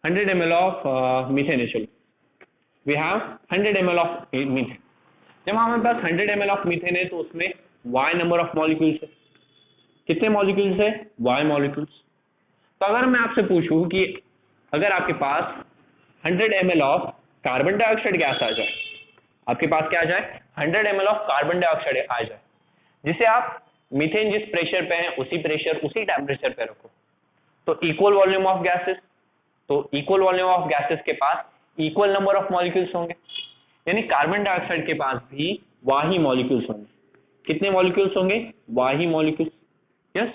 A: 100 ml of methanol. We have 100 ml of methane. जब हमारे पास 100 ml of methane है तो उसमें y नंबर ऑफ मॉलिक्यूल्स है, कितने मॉलिक्यूल्स है? y molecules. तो अगर मैं आपसे पूछूं कि अगर आपके पास 100 ml of carbon dioxide gas आ जाए, आपके पास क्या आ जाए? 100 ml ऑफ कार्बन डाइऑक्साइड आ जाए, जिसे आप मीथेन जिस प्रेशर पे है उसी प्रेशर उसी टेम्परेचर पे रखो, तो इक्वल वॉल्यूम ऑफ गैसेस, तो इक्वल वॉल्यूम ऑफ गैसेस के पास इक्वल नंबर ऑफ मॉलिक्यूल्स होंगे, यानी कार्बन डाइऑक्साइड के पास भी वही मॉलिक्यूल्स होंगे। कितने मॉलिक्यूल्स होंगे? वही मॉलिक्यूल्स। यस,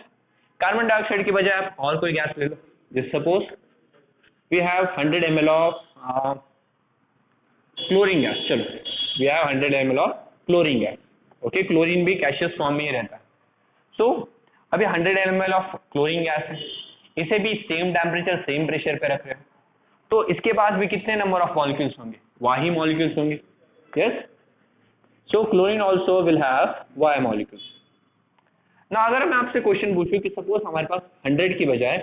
A: कार्बन डाइऑक्साइड की बजाय आप और कोई गैस ले लो, जैसे suppose we have 100 ml of chlorine gas. चलो, we have 100 ml of chlorine gas. Okay, chlorine भी गैसियस फॉर्म में ही रहता है। सो अभी 100 ml ऑफ क्लोरीन गैस है, इसे भी सेम टेम्परेचर सेम प्रेशर पे रख रहे हो, तो इसके पास भी कितने नंबर ऑफ मॉलिक्यूल्स होंगे? वही मॉलिक्यूल्स होंगे। Yes, so chlorine also will have Y molecules. ना अगर मैं आपसे क्वेश्चन पूछूं कि सपोज हमारे पास 100 की बजाय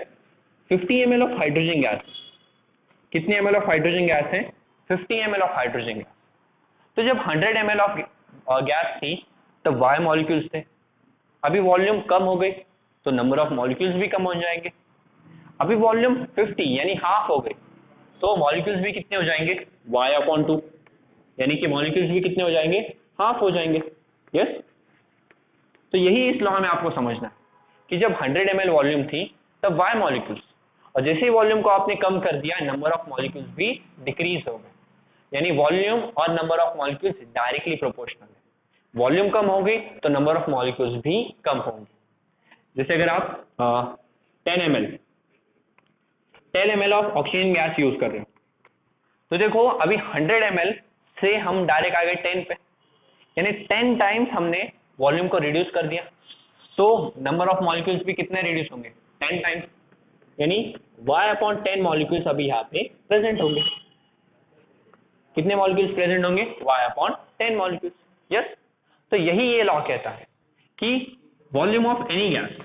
A: 50 ml ऑफ हाइड्रोजन गैस, कितने ml ऑफ हाइड्रोजन गैस है? 50 ml ऑफ हाइड्रोजन गैस। तो जब 100 ml ऑफ गैस थी तब वाई मॉलिक्यूल्स थे, अभी वॉल्यूम कम हो गई तो नंबर ऑफ मॉलिक्यूल्स भी कम हो जाएंगे। अभी वॉल्यूम 50 यानी हाफ हो गई, तो मॉलिक्यूल्स भी कितने हो जाएंगे? y/2, यानी कि मॉलिक्यूल्स भी कितने हो जाएंगे? हाफ हो जाएंगे। यस, तो यही इस लॉ में आपको समझना है कि जब 100 ml वॉल्यूम थी तब y मॉलिक्यूल्स, और जैसे ही वॉल्यूम को आपने कम कर दिया नंबर ऑफ मॉलिक्यूल्स भी डिक्रीज हो गए, यानी वॉल्यूम और number of molecules directly proportional है। वॉल्यूम कम होगी तो नंबर ऑफ मॉलिक्यूल्स भी कम होंगे। जैसे अगर आप 10 ml of oxygen gas use कर रहे हो, तो देखो अभी 100 ml से हम डायरेक्ट आ गए 10 पे, यानी 10 टाइम्स हमने वॉल्यूम को रिड्यूस कर दिया, तो नंबर ऑफ मॉलिक्यूल्स भी कितने रिड्यूस होंगे? 10 टाइम्स, यानी y/10 मॉलिक्यूल्स अभी यहाँ पे प्रेजेंट होंगे। कितने मॉलिक्यूल्स प्रेजेंट होंगे? y/10 molecules. यस, तो यही ये लॉ कहता है कि volume of any gas,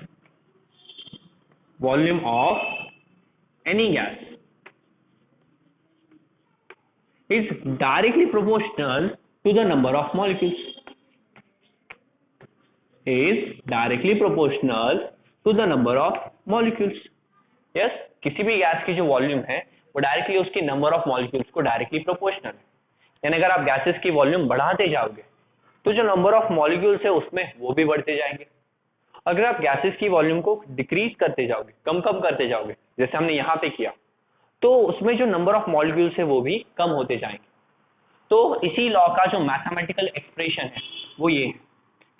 A: volume of any gas is directly proportional to the number of molecules, is directly proportional to the number of molecules. yes, किसी भी gas की जो वॉल्यूम है वो डायरेक्टली उसकी नंबर ऑफ मॉलिक्यूल्स को directly proportional है, यानी अगर आप गैसेस की वॉल्यूम बढ़ाते जाओगे तो जो नंबर ऑफ मॉलिक्यूल्स है उसमें वो भी बढ़ते जाएंगे। अगर आप गैसेस की वॉल्यूम को डिक्रीज करते जाओगे, कम करते जाओगे, जैसे हमने यहाँ पे किया, तो उसमें जो नंबर ऑफ मॉलिक्यूल्स है वो भी कम होते जाएंगे। तो इसी लॉ का जो मैथमेटिकल एक्सप्रेशन है वो ये है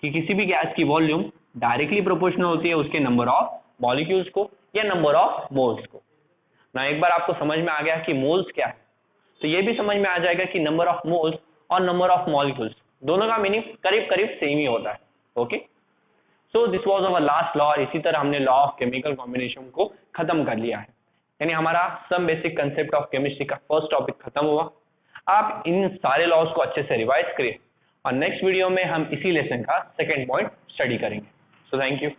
A: कि किसी भी गैस की वॉल्यूम डायरेक्टली प्रोपोर्शनल होती है उसके नंबर ऑफ मॉलिक्यूल्स को या नंबर ऑफ मोल्स को। ना एक बार आपको समझ में आ गया कि मोल्स क्या है, तो ये भी समझ में आ जाएगा कि नंबर ऑफ मोल्स और नंबर ऑफ मॉलिक्यूल्स दोनों का मीनिंग करीब करीब सेम ही होता है। Okay, so this was our last law, और इसी तरह हमने लॉ ऑफ केमिकल कॉम्बिनेशन को खत्म कर लिया है, यानी हमारा some basic concept of chemistry का फर्स्ट टॉपिक खत्म हुआ। आप इन सारे लॉज को अच्छे से रिवाइज करिए और नेक्स्ट वीडियो में हम इसी लेसन का सेकंड पॉइंट स्टडी करेंगे। So thank you.